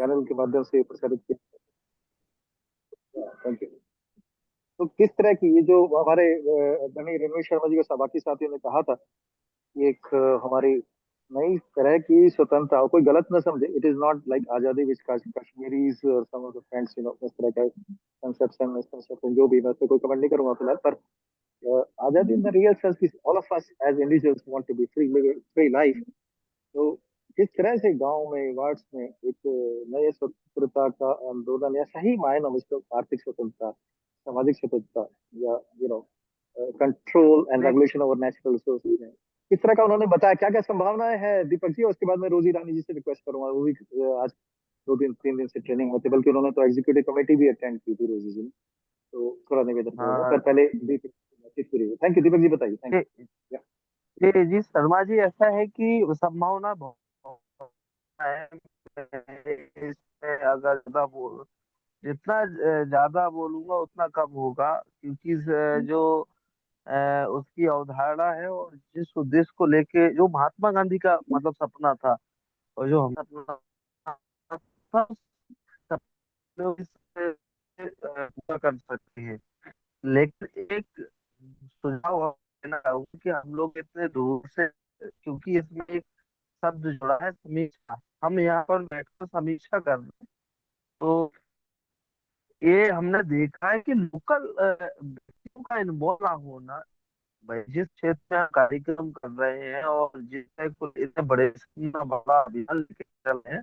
Channel के माध्यम से प्रसारित किया। Thank you. तो किस तरह की ये जो हमारे धनी रणवीर शर्मा जी को बाकी साथियों ने कहा था, ये एक हमारी नई तरह की स्वतंत्रता, कोई गलत ना समझे, इट इज नॉट लाइक आजादी विच कश्मीरीज और सम ऑफ द फ्रेंड्स, इस तरह का कंसेप्शन मिसकंसेप्शन जो भी, मैं उस पर कोई कमेंट नहीं करूंगा फिलहाल। पर आजादी इन द रियल सेंस की all of us as individuals want to be free, free life. तो किस तरह से गांव में वार्ड्स में एक नए स्वतंत्रता का आंदोलन, या सही मायनों में इसको आर्थिक स्वतंत्रता, सामाजिक स्वतंत्रता, या कंट्रोल एंड देख रेगुलेशन ओवर नेचुरल रिसोर्सेज है, किस तरह का उन्होंने बताया, क्या क्या संभावनाएं हैं दीपक जी। और उसके बाद मैं रोजी रानी जी से रिक्वेस्ट करूंगा, वो भी आज 2 दिन 3 दिन से ट्रेनिंग में थे, बल्कि उन्होंने तो एग्जीक्यूटिव कमेटी भी अटेंड की थी रोजी जी ने। तो थोड़ा निवेदन करूंगा, पर हाँ। पहले दीपक थैंक यू दीपक जी, बताइए। थैंक ये यू। ये जी शर्मा जी, ऐसा है कि संभावना बहुत है। इसमें अगर जितना ज्यादा बोलूंगा उतना कम होगा, क्योंकि जो उसकी अवधारणा है और जिस उद्देश्य को लेके, जो महात्मा गांधी का मतलब सपना था, और जो हम सपना था, उस सपने को पूरा कर सकते हैं। लेकिन एक सुझाव आप देना चाहूंगा कि हम लोग इतने दूर से, क्योंकि इसमें एक शब्द जुड़ा है समीक्षा, हम यहाँ पर बैठकर समीक्षा कर रहे हैं। तो ये हमने देखा है कि लोकल व्यक्तियों का इन्वॉल्व ना होना, भाई जिस क्षेत्र में हम कार्यक्रम कर रहे हैं और जिसमें कोई इतने बड़े इतना बड़ा अभियान लेके चल रहे हैं।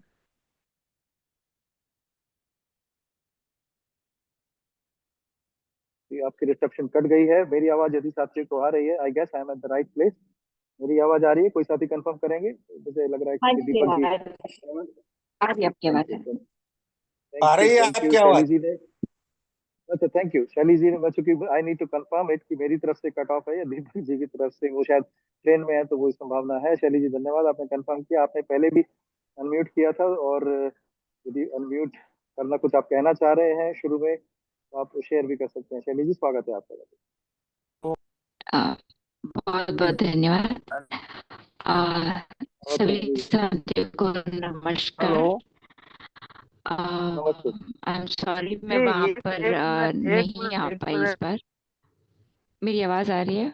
जी, आपकी रिसेप्शन कट गई है, मेरी आवाज यदि साथियों को आ रही है, I guess I am at the right place. मेरी आवाज आ रही है, कोई साथी कंफर्म करेंगे, मुझे लग रहा है हाँ कि जी, दीपक जी। आ रही है आपकी थैंक आवाज यू है। थैंक आ यू रही है थैंक यू आपकी शैली आवाज? जी ने। अच्छा, थैंक यू शैली जी ने, मैं चूंकि I need to confirm it कि मेरी तरफ से कट ऑफ है या दीपक जी की तरफ से, वो शायद ट्रेन में है तो वो संभावना है। शैली जी धन्यवाद, आपने कंफर्म किया, आपने पहले भी अनम्यूट किया था, और यदि अनम्यूट करना कुछ आप कहना चाह रहे हैं शुरू में, तो आप शेयर भी कर सकते हैं। शैली जी, स्वागत है आपका। बहुत बहुत धन्यवाद। आ, सभी नमस्ते। साथियों को हेलो। नमस्कार। नमस्ते। आई एम सॉरी, मैं ये वहां एक पर एक मिनट एक नहीं मिनट आ एक पाई इस मिनट बार। मेरी आवाज आ रही है?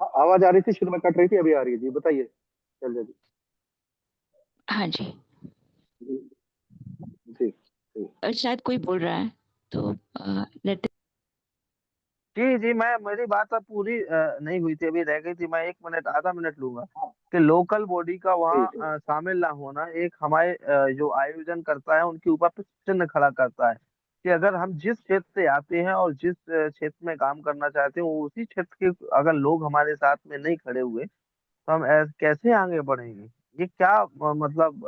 आवाज आ रही थी, शुरू में कट रही थी, अभी आ रही है जी, बताइए। चल जी। हाँ जी। जी जी जी। शायद कोई बोल रहा है, तो लेट। जी जी, मैं मेरी बात अब पूरी नहीं हुई थी, अभी रह गई थी। मैं 1 मिनट आधा मिनट लूंगा कि लोकल बॉडी का वहाँ ठीक है। शामिल ना होना एक हमारे जो आयोजन करता है उनके ऊपर प्रश्न खड़ा करता है कि अगर हम जिस क्षेत्र से आते हैं और जिस क्षेत्र में काम करना चाहते हैं, वो उसी क्षेत्र के अगर लोग हमारे साथ में नहीं खड़े हुए, तो हम कैसे आगे बढ़ेंगे? ये क्या मतलब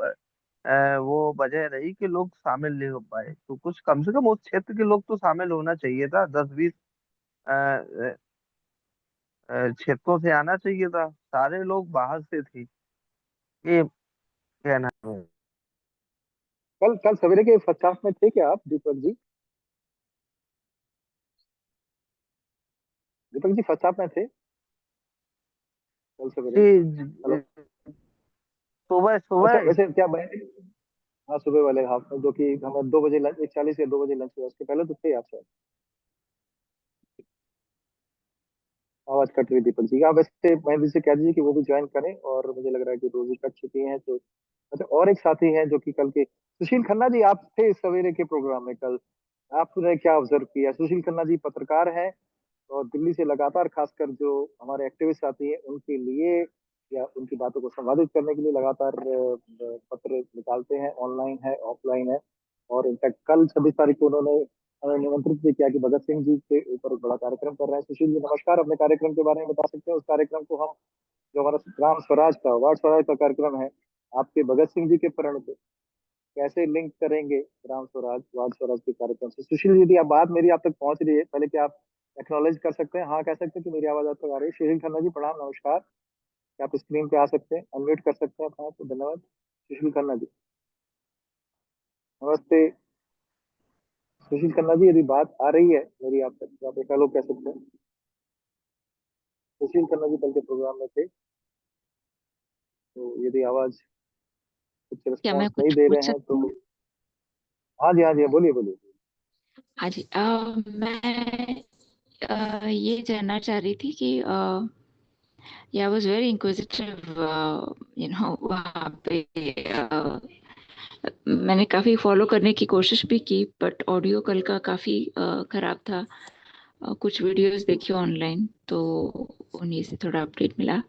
वो वजह रही कि लोग शामिल नहीं हो पाए? तो कुछ कम से कम उस क्षेत्र के लोग तो शामिल होना चाहिए था, 10-20 क्षेत्रों से आना चाहिए था। सारे लोग बाहर से थे, ये कहना है। कल कल सवेरे के फर्स्ट हाफ में थे क्या आप दीपक जी? दीपक जी फर्स्ट हाफ में थे कल सवेरे में? जी, हेलो। सुबह अच्छा, सुबह। वैसे क्या मैं, हाँ सुबह वाले हाफ में, जो कि हमें 2 बजे लंच, 1:40 या 2 बजे लंच हुआ, उसके पहले तो थे आप शायद। आवाज कट रही दीपक जी, आप वैसे महेंद्र से कह दीजिए कि वो भी ज्वाइन करें, और मुझे लग रहा है कि रोजी कट चुकी हैं तो। अच्छा, और एक साथी हैं जो कि कल के, सुशील खन्ना जी, आप थे इस सवेरे के प्रोग्राम में कल, आपने क्या ऑब्जर्व किया? सुशील खन्ना जी पत्रकार हैं, और दिल्ली से लगातार, खासकर जो हमारे एक्टिविस्ट साथी हैं उनके लिए, या उनकी बातों को संवादित करने के लिए लगातार पत्र निकालते हैं, ऑनलाइन है ऑफलाइन है। और इनफैक्ट कल 26 तारीख को उन्होंने हमें निमंत्रित भी किया कि भगत सिंह जी के ऊपर एक बड़ा कार्यक्रम कर रहे हैं। सुशील जी नमस्कार, अपने कार्यक्रम के बारे में बता सकते हैं? उस कार्यक्रम को हम, जो हमारा ग्राम स्वराज का, वार्ड स्वराज का कार्यक्रम है, आपके भगत सिंह जी के प्रण पे कैसे लिंक करेंगे ग्राम स्वराज, वार्ड स्वराज के कार्यक्रम से? सुशील जी, यदि आप बात मेरी आप तक पहुंच रही है, पहले क्या आप एक्नॉलेज कर सकते हैं, हाँ कह सकते हैं कि मेरी आवाज आप तक आ रही है? सुशील खन्ना जी प्रणाम, नमस्कार। क्या आप स्क्रीन पे आ सकते हैं, अनम्यूट कर सकते हैं अपना आप? तो धन्यवाद। सुशील खन्ना जी, नमस्ते। सुशील खन्ना जी, यदि बात आ रही है मेरी आप तक, तो आप एक हेलो कह सकते हैं। सुशील खन्ना जी कल के प्रोग्राम में थे, तो यदि आवाज कुछ क्या मैं रिस्पॉन्स नहीं कुछ दे पूछ रहे हैं सकती तो। हूँ? हाँ जी, हाँ जी, बोलिए बोलिए। हाँ जी, मैं ये जानना चाह रही थी कि आई वाज वेरी इंक्विजिटिव, वहाँ पे मैंने काफी फॉलो करने की कोशिश भी की, बट ऑडियो कल का काफी खराब था। कुछ वीडियोस देखी ऑनलाइन, तो उन्हीं से थोड़ा अपडेट मिला।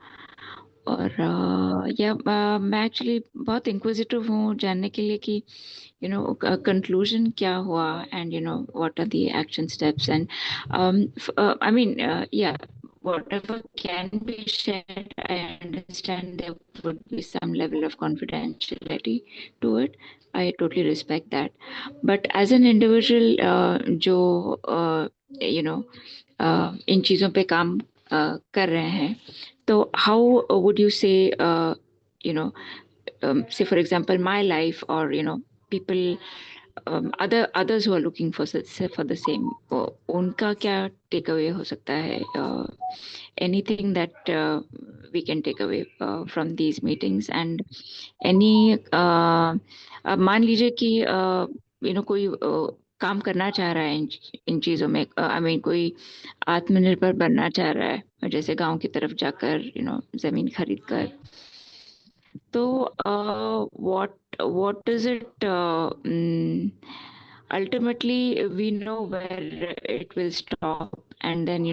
और मैं एक्चुअली बहुत इंक्विजिटिव हूँ जानने के लिए कि conclusion क्या हुआ, and what are the action steps, and I mean, yeah, whatever can be shared, I understand there would be some level of confidentiality to it. I totally respect that, but as an individual, जो you know इन चीजों पे काम कर रहे हैं, तो how would you say, you know say for example my life, or people, others who are looking for the same, उनका क्या टेक अवे हो सकता है? Anything that we can take away from these meetings, and any अब मान लीजिए कि कोई काम करना चाह रहा है इन चीजों में, आई मीन कोई आत्मनिर्भर बनना चाह रहा है, जैसे गांव की तरफ जाकर जमीन खरीद कर, तो what does it ultimately we know where it will stop, and then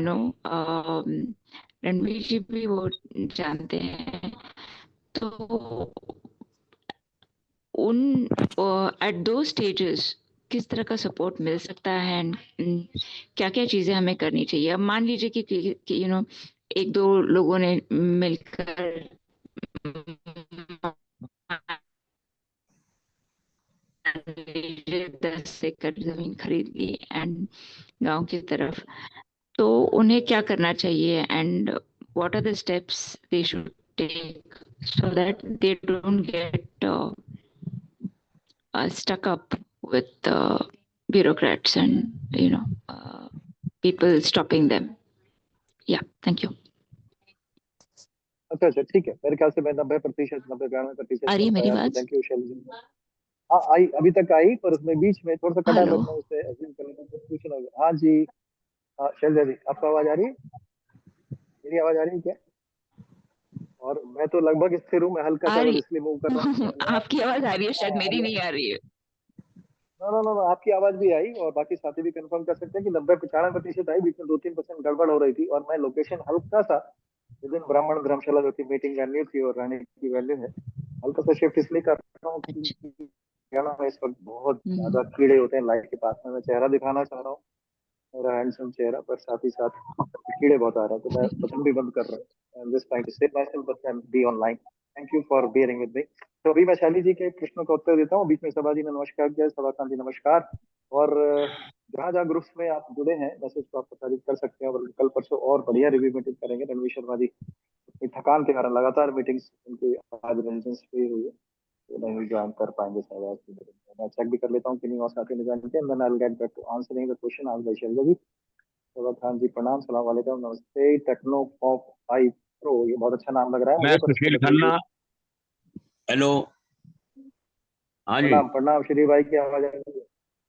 Ranveer जी भी वो जानते हैं, तो उन एट दो स्टेजेस किस तरह का सपोर्ट मिल सकता है, एंड क्या क्या चीजें हमें करनी चाहिए? अब मान लीजिए कि एक दो लोगों ने मिलकर 10 एकड़ जमीन खरीद ली एंड गांव की तरफ, तो उन्हें क्या करना चाहिए, and what are the steps they should take so that they don't get stuck up with bureaucrats and people stopping them. Yeah, thank you. अच्छा अच्छा, ठीक है, मेरे ख्याल से मैं 90%, 90-92% आ रही सुन है मेरी पाया, तो बात? थैंक यू शैली जी। हाँ आई, अभी तक आई, पर उसमें बीच में थोड़ा सा कटा, हेलो। बट मैं उसे अज्यूम कर लेता हूँ, क्वेश्चन हो गया। हाँ जी। हाँ शैलजा जी, आपको आवाज आ रही है? मेरी आवाज आ रही है क्या? और मैं तो लगभग स्थिर हूँ, मैं हल्का आ सा बस रही इसलिए मूव कर रहा हूँ कि मैं। आपकी आवाज आ रही है, शायद हाँ मेरी नहीं आ रही है। नो नो नो नो, आपकी आवाज भी आई, और बाकी साथी भी कंफर्म कर सकते हैं कि 90-95% आई, बीच में 2-3% गड़बड़ हो रही थी, और मैं लोकेशन हल्का सा, जिस दिन ब्राह्मण धर्मशाला जो की मीटिंग वेन्यू थी और रहने की वैल्यू है, हल्का सा शिफ्ट इसलिए कर रहा हूँ कि अच्छा। हरियाणा में इस वक्त बहुत हम्म। ज्यादा कीड़े होते हैं लाइट के पास में। मैं चेहरा दिखाना चाह रहा हूँ, मेरा हैंडसम चेहरा, पर साथ ही साथ कीड़े बहुत आ रहे हैं, तो मैं बटन भी बंद कर रहा हूँ। I'm just trying to save myself, but I'll be online. Thank you for bearing with me. तो अभी मैं शैली जी के प्रश्नों का उत्तर देता हूँ, बीच में सभा जी ने नमस्कार किया, सभाकांत जी नमस्कार। और जहाँ जहाँ ग्रुप्स में आप जुड़े हैं, मैसेज को आप प्रसारित कर सकते हैं, और कल परसों और बढ़िया रिव्यू मीटिंग करेंगे। रणवीर शर्मा जी अपनी थकान के कारण लगातार मीटिंग्स उनकी आज रेजिडेंस फ्री हुई है, तो नहीं ज्वाइन कर पाएंगे शायद आज की meeting में। मैं चेक भी कर लेता हूँ कि नहीं और साथी ने ज्वाइन किया, then I'll get back to answering the question asked by Selja जी। सौरभ खान जी प्रणाम, सलाम वालेकुम, नमस्ते। टेक्नो पॉप 5 प्रो, ये बहुत अच्छा नाम लग रहा है मैं मुझे, पर इस पे सुशील बताइए। खन्ना। हेलो। हाँ जी। प्रणाम प्रणाम, श्री भाई की आवाज आ रही है?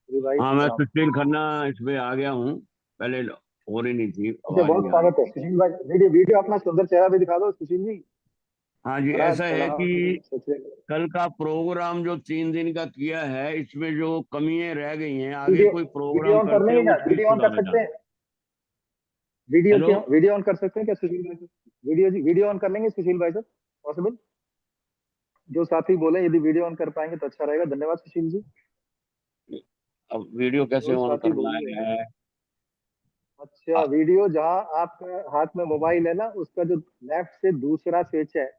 श्री भाई हाँ, मैं प्रणाम। सुशील खन्ना इसमें आ गया हूँ। पहले हो रही नहीं थी, अच्छा, आवाज बहुत नहीं आ रही स्वागत है थी। सुशील भाई। वीडियो वीडियो अपना सुंदर चेहरा भी दिखा दो सुशील जी। हाँ जी, महाराज ऐसा है प्रणाम। कि सच में। कल का प्रोग्राम जो 3 दिन का किया है, इसमें जो कमियां रह गई हैं, आगे वीडियो कोई वीडियो प्रोग्राम ऑन कर करते हैं लेंगे क्या? उसमें वीडियो ऑन कर सुधारा सकते जाए। हैं? Video hello. क्यों, वीडियो ऑन कर सकते हैं क्या सुशील भाई? वीडियो जी, वीडियो ऑन कर लेंगे सुशील भाई सर, पॉसिबल? जो साथी बोले यदि वीडियो ऑन कर पाएंगे तो अच्छा रहेगा, धन्यवाद सुशील जी। अब वीडियो कैसे जो ऑन साथी करना बोल रहे हैं। है? अच्छा, आ, वीडियो जहां आपका हाथ में मोबाइल है ना, उसका जो लेफ्ट से दूसरा स्विच है,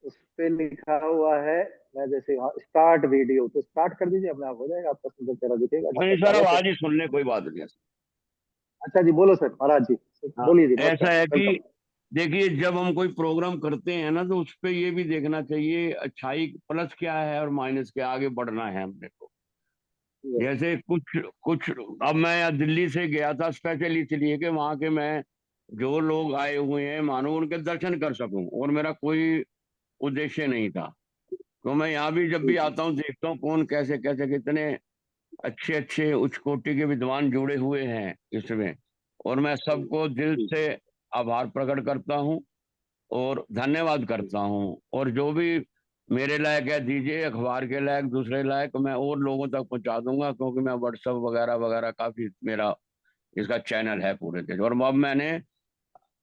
उस पे लिखा हुआ है, मैं जैसे स्टार्ट वीडियो, तो स्टार्ट कर दीजिए, अपने आप हो जाएगा, आपका सुंदर चेहरा दिखेगा। नहीं सर, स्वागत है। आवाज ही सुन ले, कोई बात नहीं। अच्छा जी, बोलो सर, महाराज जी हाँ, बोलिए जी, ऐसा नमस्कार, है कि वेलकम। देखिए, जब हम कोई प्रोग्राम करते हैं ना, तो उस पे ये भी देखना चाहिए अच्छाई प्लस क्या है और माइनस क्या, आगे बढ़ना है हमने को। जैसे कुछ कुछ अब मैं यहाँ दिल्ली से गया था स्पेशली इसलिए कि वहाँ के मैं जो लोग आए हुए हैं मानो उनके दर्शन कर सकूं, और मेरा कोई उद्देश्य नहीं था। तो मैं यहाँ भी जब भी आता हूँ देखता हूँ कौन कैसे कैसे कितने अच्छे अच्छे उच्च कोटि के विद्वान जुड़े हुए हैं इसमें, और मैं सबको दिल से आभार प्रकट करता हूँ और धन्यवाद करता हूँ। और जो भी मेरे लायक है दीजिए, अखबार के लायक, दूसरे लायक, मैं और लोगों तक पहुंचा दूंगा, क्योंकि मैं व्हाट्सएप वगैरह वगैरह काफी मेरा इसका चैनल है पूरे देश। और अब मैंने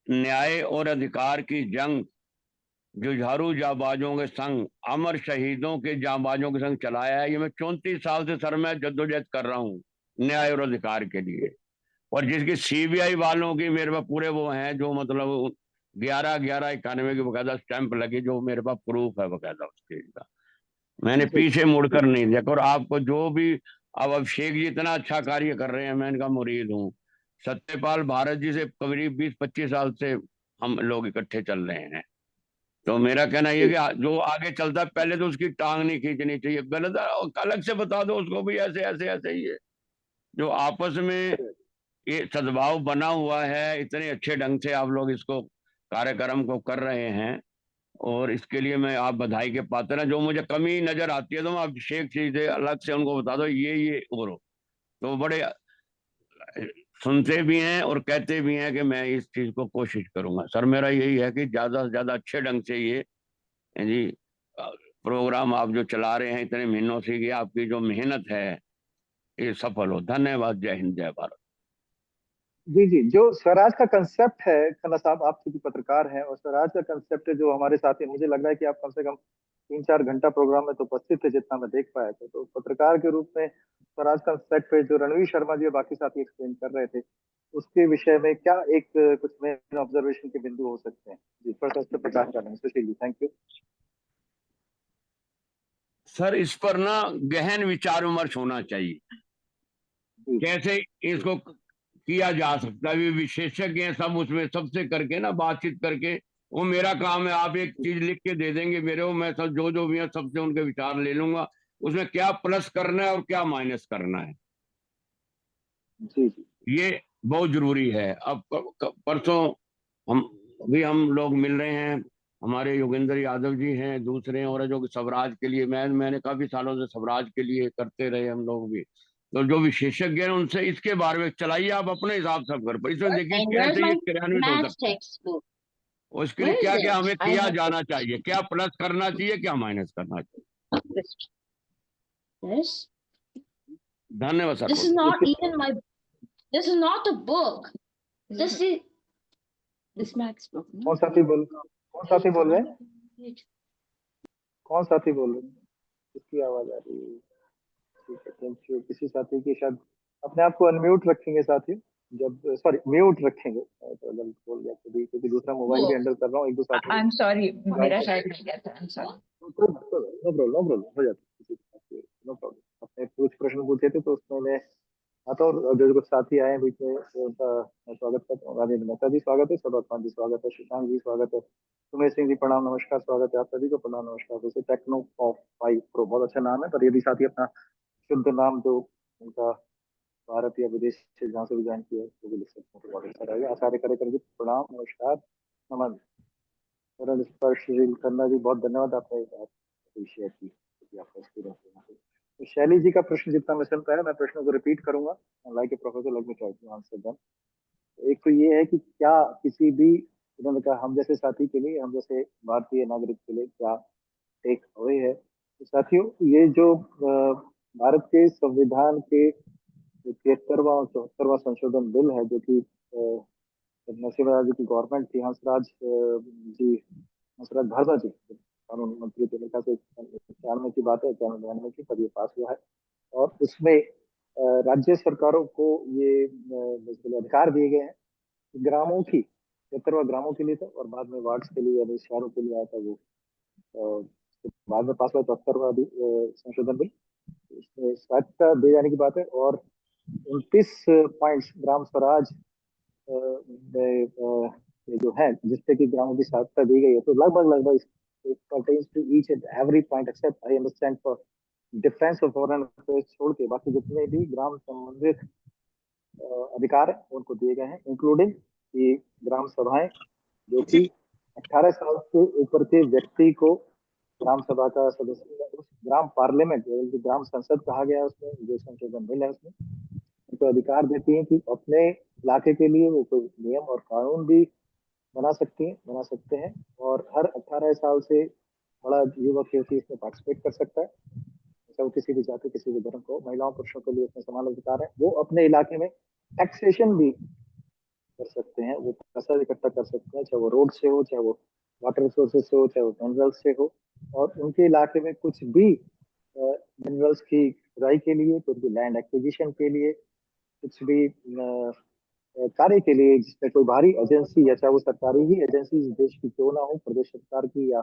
न्याय और अधिकार की जंग जुझारू जाबाजों के संग, अमर शहीदों के जाबाजों के संग चलाया है। ये मैं 34 साल से सर मैं जद्दोजहद कर रहा हूँ न्याय और अधिकार के लिए। और जिसकी सीबीआई वालों की मेरे पास पूरे वो हैं, जो मतलब 11/11/91 की बकायदा स्टैंप लगी, जो मेरे पास प्रूफ है बकायदा उस चीज का। मैंने पीछे मुड़कर नहीं देखा। और आपको जो भी, अब अभिषेक जी इतना अच्छा कार्य कर रहे हैं, मैं इनका मुरीद हूँ। सत्यपाल भारत जी से करीब 20-25 साल से हम लोग इकट्ठे चल रहे हैं। तो मेरा कहना ये कि जो आगे चलता है पहले तो उसकी टांग नहीं खींचनी चाहिए, गलत अलग से बता दो उसको भी, ऐसे ऐसे ऐसे ही है। जो आपस में ये सद्भाव बना हुआ है, इतने अच्छे ढंग से आप लोग इसको कार्यक्रम को कर रहे हैं, और इसके लिए मैं आप बधाई के पात्र हैं। जो मुझे कमी नजर आती है तो मैं अभिषेक चीजें अलग से उनको बता दो, ये और तो बड़े सुनते भी हैं और कहते भी हैं कि मैं इस चीज को कोशिश करूंगा। सर मेरा यही है कि ज्यादा से ज्यादा अच्छे ढंग से ये जी प्रोग्राम आप जो चला रहे हैं इतने महीनों से, कि आपकी जो मेहनत है ये सफल हो। धन्यवाद। जय हिंद, जय भारत। जी जी, जो स्वराज का कंसेप्ट है, खन्ना साहब आप चूंकि पत्रकार हैं और स्वराज का कंसेप्ट है जो हमारे साथ है, मुझे लग रहा है कि आप कम से कम 3-4 घंटा प्रोग्राम में तो उपस्थित थे जितना मैं देख पाया था। तो पत्रकार के रूप में स्वराज कंसेप्ट पे जो रणवीर शर्मा जी और बाकी साथी एक्सप्लेन कर रहे थे, उसके विषय में क्या एक कुछ मेन ऑब्जर्वेशन के बिंदु हो सकते हैं? जी थोड़ा सा उस पर प्रकाश डालेंगे Sushil ji. Thank you. Sir इस पर ना गहन विचार विमर्श होना चाहिए, कैसे इसको किया जा सकता है। विशेषज्ञ हैं सब, उसमें सबसे करके ना बातचीत करके, वो मेरा काम है। आप एक चीज लिख के दे देंगे मेरे को, मैं सब जो जो भी है सबसे उनके विचार ले लूंगा, उसमें क्या प्लस करना है और क्या माइनस करना है। जी जी ये बहुत जरूरी है। अब परसों हम लोग मिल रहे हैं, हमारे योगेंद्र यादव जी हैं, दूसरे हैं, और जो कि स्वराज के लिए मैंने काफी सालों से स्वराज के लिए करते रहे हम लोग भी। तो जो विशेषज्ञ हैं उनसे इसके बारे में चलाइए आप अपने हिसाब से घर पर, इसमें देखिए And where's कैसे ये my क्रियान्वित हो math सकता है, textbook? और इसके लिए Where is क्या क्या हमें it? I किया have जाना चाहिए, क्या प्लस करना चाहिए, क्या माइनस करना चाहिए। this. धन्यवाद sir. This is not even my. This is not a book. This is this math's book. कौन साथी बोल रहे हैं? कौन साथी बोल रहे हैं? किसकी आवाज आ रही है? ठीक है, थैंक यू। किसी साथी की शायद अपने आप को अनम्यूट रखेंगे साथी, जब सॉरी म्यूट रखेंगे तो गलत बोल गया कभी, क्योंकि दूसरा मोबाइल भी हैंडल कर रहा हूँ, एक दो साथी I'm sorry, ज्वाइन मेरा कर। शायद नहीं गया था। I'm sorry. No problem, no problem, हो जाता है, नो प्रॉब्लम। अपने कुछ प्रश्न पूछे थे तो उसमें मैं आता हूँ, और जो कुछ साथी आए हैं बीच में उनका मैं स्वागत करता हूँ। राजेंद्र मेहता जी स्वागत है, सौरभ पान जी स्वागत है, शशांक जी स्वागत है, सुमेश सिंह जी प्रणाम नमस्कार, स्वागत है आप सभी को, प्रणाम नमस्कार। जैसे टेक्नो ऑफ 5 प्रो बहुत अच्छा नाम है, पर यदि साथी अपना शुद्ध नाम जो उनका भारत या विदेश से जहाँ से भी ज्वाइन किया है वो भी लिख सकते हैं तो बहुत अच्छा रहेगा। आचार्य करे जी प्रणाम नमस्कार नमन। सरल स्पर्श करना जी बहुत धन्यवाद, आपका एक बात शेयर की आपका एक्सपीरियंस। तो शैली जी का प्रश्न जितना मैं सुन पाया, मैं प्रश्नों को रिपीट करूंगा। Like a professor let me try to answer them. एक तो ये है कि क्या किसी भी, उन्होंने कहा हम जैसे साथी के लिए, हम जैसे भारतीय नागरिक के लिए क्या टेक अवे है। तो साथियों ये जो भारत के संविधान के 73वां और 74वां संशोधन बिल है, जो कि नरसिम्हा जी की गवर्नमेंट थी, हंसराज भारद्वाज जी कानून मंत्री थे, मेरे ख्याल से 91 की बात है, 91 की, तब ये पास हुआ है। और उसमें राज्य सरकारों को ये बेसिकली अधिकार दिए गए हैं। ग्रामों की 73वां ग्रामों के लिए था, और बाद में वार्ड्स के लिए यानी शहरों के लिए आया था वो, बाद में पास हुआ 74वां संशोधन बिल। इसमें स्वायत्तता दे जाने की बात है, और 29 पॉइंट्स ग्राम स्वराज ये जो है जिससे कि ग्रामों की स्वायत्तता दी गई है। तो लगभग pertains to each and every point except I understand for defence और फॉरेन अफेयर्स छोड़ के बाकी जितने भी ग्राम संबंधित अधिकार हैं उनको दिए गए हैं, इंक्लूडिंग ये ग्राम सभाएं, जो कि 18 साल से ऊपर के व्यक्ति को ग्राम सभा का सदस्य, उस ग्राम पार्लियामेंट जो ग्राम संसद कहा गया है उसमें जो संशोधन बिल है उसमें उनको अधिकार देती है कि अपने इलाके के लिए वो कोई नियम और कानून भी बना सकते हैं। और हर 18 साल से बड़ा युवक युवती इसमें पार्टिसिपेट कर सकता है, चाहे वो किसी भी जाति किसी भी धर्म को। महिलाओं पुरुषों के लिए इसमें समान अधिकार है। वो अपने इलाके में टैक्सेशन भी कर सकते हैं, वो पैसा इकट्ठा कर सकते हैं, चाहे वो रोड से हो, चाहे वो वाटर रिसोर्सेज से हो, चाहे वो मिनरल से हो। और उनके इलाके में कुछ भी मिनरल्स की खुदाई के लिए, कुछ भी लैंड एक्विजिशन के लिए, कुछ भी कार्य के लिए जिसमें कोई बाहरी एजेंसी या चाहे वो सरकारी ही एजेंसी देश की क्यों ना हो, प्रदेश सरकार की या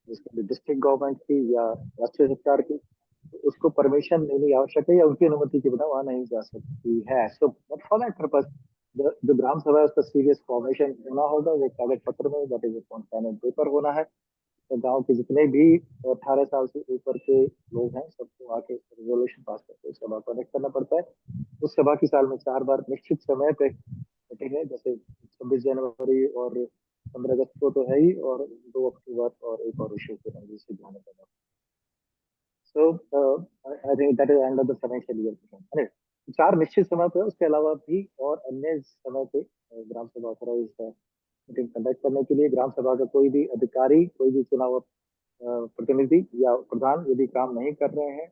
जिसमें डिस्ट्रिक्ट गवर्नमेंट की या राष्ट्रीय सरकार की, तो उसको परमिशन लेनी आवश्यक है या उनकी अनुमति के बिना वहां नहीं जा सकती है। So but for that purpose जो ग्राम सभा है उसका सीरियस फॉर्मेशन होना होगा, वो कागज पत्र में that is pen and paper होना है। तो गांव के जितने भी 18 साल से ऊपर के लोग हैं सबको आके रेजोल्यूशन पास करके उस सभा कनेक्ट करना पड़ता है। उस सभा की साल में 4 बार निश्चित समय पे मीटिंग है, जैसे 26 जनवरी और 15 अगस्त को तो है ही, और 2 अक्टूबर और एक और इशू के रंग से जाने का। So I think that is end of the financial year. 4 निश्चित समय पे, उसके अलावा भी और अन्य समय पे ग्राम सभा ऑथराइज है मीटिंग कंडक्ट करने के लिए। ग्राम सभा का कोई भी अधिकारी, कोई भी चुनाव प्रतिनिधि या प्रधान यदि काम नहीं कर रहे हैं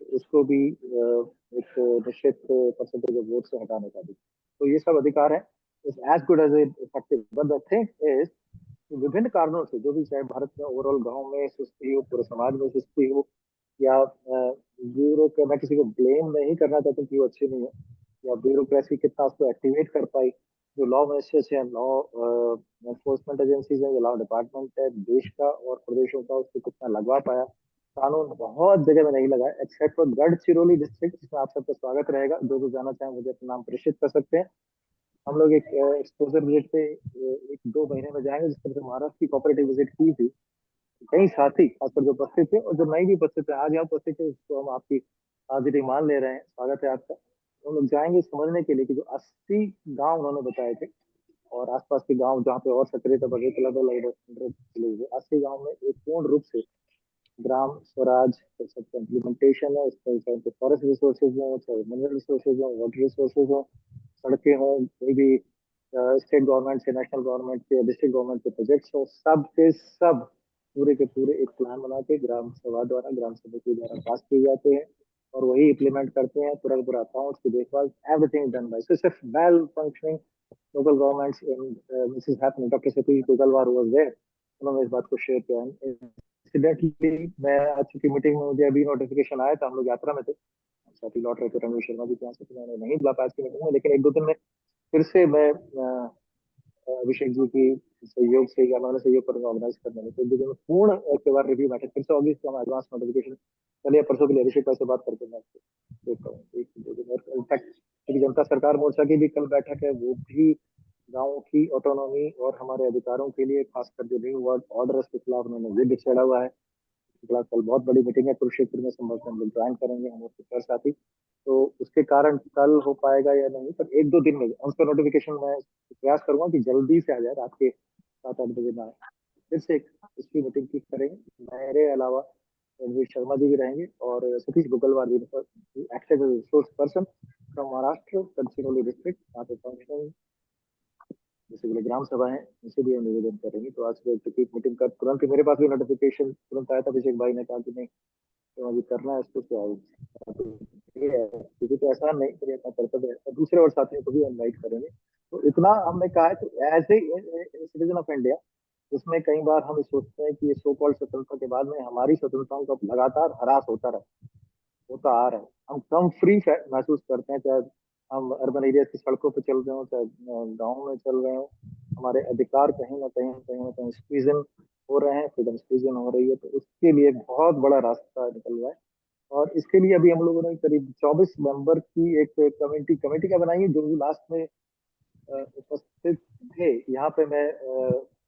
तो उसको भी एक निश्चित परसेंटेज ऑफ वोट से हटाने का भी। तो ये सब अधिकार है, as good as effective. But the thing is विभिन्न कारणों से जो भी, चाहे भारत में ओवरऑल गांव में सुस्ती हो, पूरे समाज में सुस्ती हो, या ब्यूरो, मैं किसी को ब्लेम नहीं करना चाहता कि वो अच्छी नहीं है, या ब्यूरोक्रेसी कितना उसको एक्टिवेट कर पाई, जो लॉ मिनिस्टर्स हैं, लॉ एनफोर्समेंट एजेंसीज हैं, लॉ डिपार्टमेंट है देश का और प्रदेशों का, उसको कितना लगवा पाया। कानून बहुत जगह में नहीं लगा एक्सेप्ट फॉर गढ़चिरौली डिस्ट्रिक्ट, जिसमें आप सबका स्वागत रहेगा। जो जाना चाहें मुझे अपना नाम प्रेषित कर सकते हैं। हम लोग एक एक्सपोजर विजिट पे 1-2 महीने में जाएंगे, जिस तरह से महाराष्ट्र की कोऑपरेटिव विजिट की थी। कई साथी खासकर जो उपस्थित थे और जो नहीं भी उपस्थित थे, आज यहाँ उपस्थित थे, उसको हम आपकी हाजिरी मान ले रहे हैं, स्वागत है आपका। हम लोग जाएंगे समझने के लिए कि जो 80 गांव उन्होंने बताए थे और आसपास के गांव जहाँ पे और सक्रियता बढ़ी, लगभग 80 गांव में एक पूर्ण रूप से ग्राम स्वराज सबका इम्प्लीमेंटेशन है। इसका चाहे फॉरेस्ट रिसोर्सेज हो, चाहे मिनरल रिसोर्सेज हो, वाटर रिसोर्सेज हो, सड़कें हो, कोई भी स्टेट गवर्नमेंट से, नेशनल गवर्नमेंट के, डिस्ट्रिक्ट गवर्नमेंट के प्रोजेक्ट्स हो, सब के सब पूरे के पूरे एक प्लान बना के ग्राम सभा द्वारा, ग्राम समिति द्वारा पास किए जाते हैं और वही इम्प्लीमेंट करते हैं। पूरा पूरा अकाउंट्स की देखभाल, एवरीथिंग डन बाय, सो सिर्फ well functioning local governments in this is happening. Doctor Satish Gogalwar was there, उन्होंने इस बात को शेयर किया। इंसिडेंटली मैं आज की मीटिंग में, मुझे अभी नोटिफिकेशन आया था, हम लोग यात्रा में थे, साथ ही लौट रहे थे, रणवीर शर्मा जी के यहाँ से, तो मैंने नहीं बुला पाया आज की मीटिंग में, लेकिन 1-2 दिन में फिर से मैं अभिषेक जी की सहयोग से या मैं सहयोग करूंगा ऑर्गेनाइज करने में। तो जो पूर्ण एक बार रिव्यू बैठक फिर से होगी, इसको हम एडवांस नोटिफिकेशन कल या परसों के लिए अभिषेक भाई से बात करके मैं आपको देखता हूँ। 1-2 दिन इनफैक्ट जनता सरकार मोर्चा की भी कल बैठक है, वो भी गाँव की ऑटोनॉमी और हमारे अधिकारों के लिए, खासकर जो न्यू वर्ल्ड ऑर्डर के खिलाफ उन्होंने ये छेड़ा हुआ है। कल बहुत बड़ी मीटिंग है कुरुक्षेत्र में, संभवतः हम लोग ज्वाइन करेंगे, हम उसके साथी। तो उसके कारण कल हो पाएगा या नहीं, पर 1-2 दिन में उसका नोटिफिकेशन मैं प्रयास करूंगा कि जल्दी से आ जाए, रात के 7-8 बजे में आए। फिर से इसकी मीटिंग की करेंगे। मेरे अलावा रणवीर शर्मा जी भी रहेंगे और Satish Gogalwar ji act as resource person from Maharashtra, Gadchiroli district, यहाँ पे फंक्शन जैसे बोले ग्राम सभा है, उनसे भी हम निवेदन करेंगे। तो आज सुबह टिकट मीटिंग का तुरंत ही मेरे पास भी नोटिफिकेशन तुरंत आया था, अभिषेक भाई ने कहा कि नहीं तो अभी करना है इसको, क्या ये है, क्योंकि तो ऐसा नहीं करिए, अपना कर्तव्य है, और दूसरे और साथियों को भी इनवाइट करेंगे। तो इतना हमने कहा है कि as a citizen of India, उसमें कई बार हम सोचते हैं कि ये सो कॉल्ड स्वतंत्रता के बाद में हमारी स्वतंत्रताओं का लगातार ह्रास होता आ रहा है। हम कम फ्री महसूस करते हैं, चाहे हम अर्बन एरिया की सड़कों पर चल रहे हो, चाहे गाँव में चल रहे हो। हमारे अधिकार कहीं ना कहीं स्क्वीजन हो रहे हैं, फ्रीडम स्क्वीजन हो रही है। तो उसके लिए एक बहुत बड़ा रास्ता निकल रहा है और इसके लिए अभी हम लोगों ने करीब 24 मेंबर की एक कमेटी का बनाई है, जो लास्ट में उपस्थित थे। यहाँ पे मैं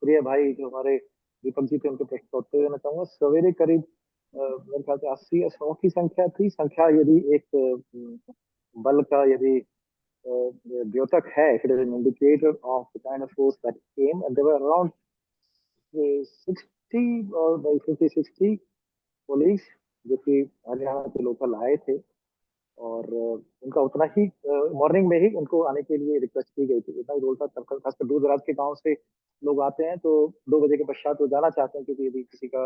प्रिय भाई जो हमारे दीपक जी थे उनके प्रश्न उत्तर देना चाहूंगा। सवेरे करीब मेरे ख्याल से 80 या 100 की संख्या थी। संख्या यदि एक बल का यदि द्योतक है, it is an indicator of the kind of force that came, and there were around 60 or by 50-60 colleagues जो कि हरियाणा के लोकल आए थे, और उनका उतना ही मॉर्निंग में ही उनको आने के लिए रिक्वेस्ट की गई थी, उतना ही रोल था। तब खासकर दूर दराज के गांव से लोग आते हैं तो 2 बजे के पश्चात वो जाना चाहते हैं, क्योंकि यदि किसी का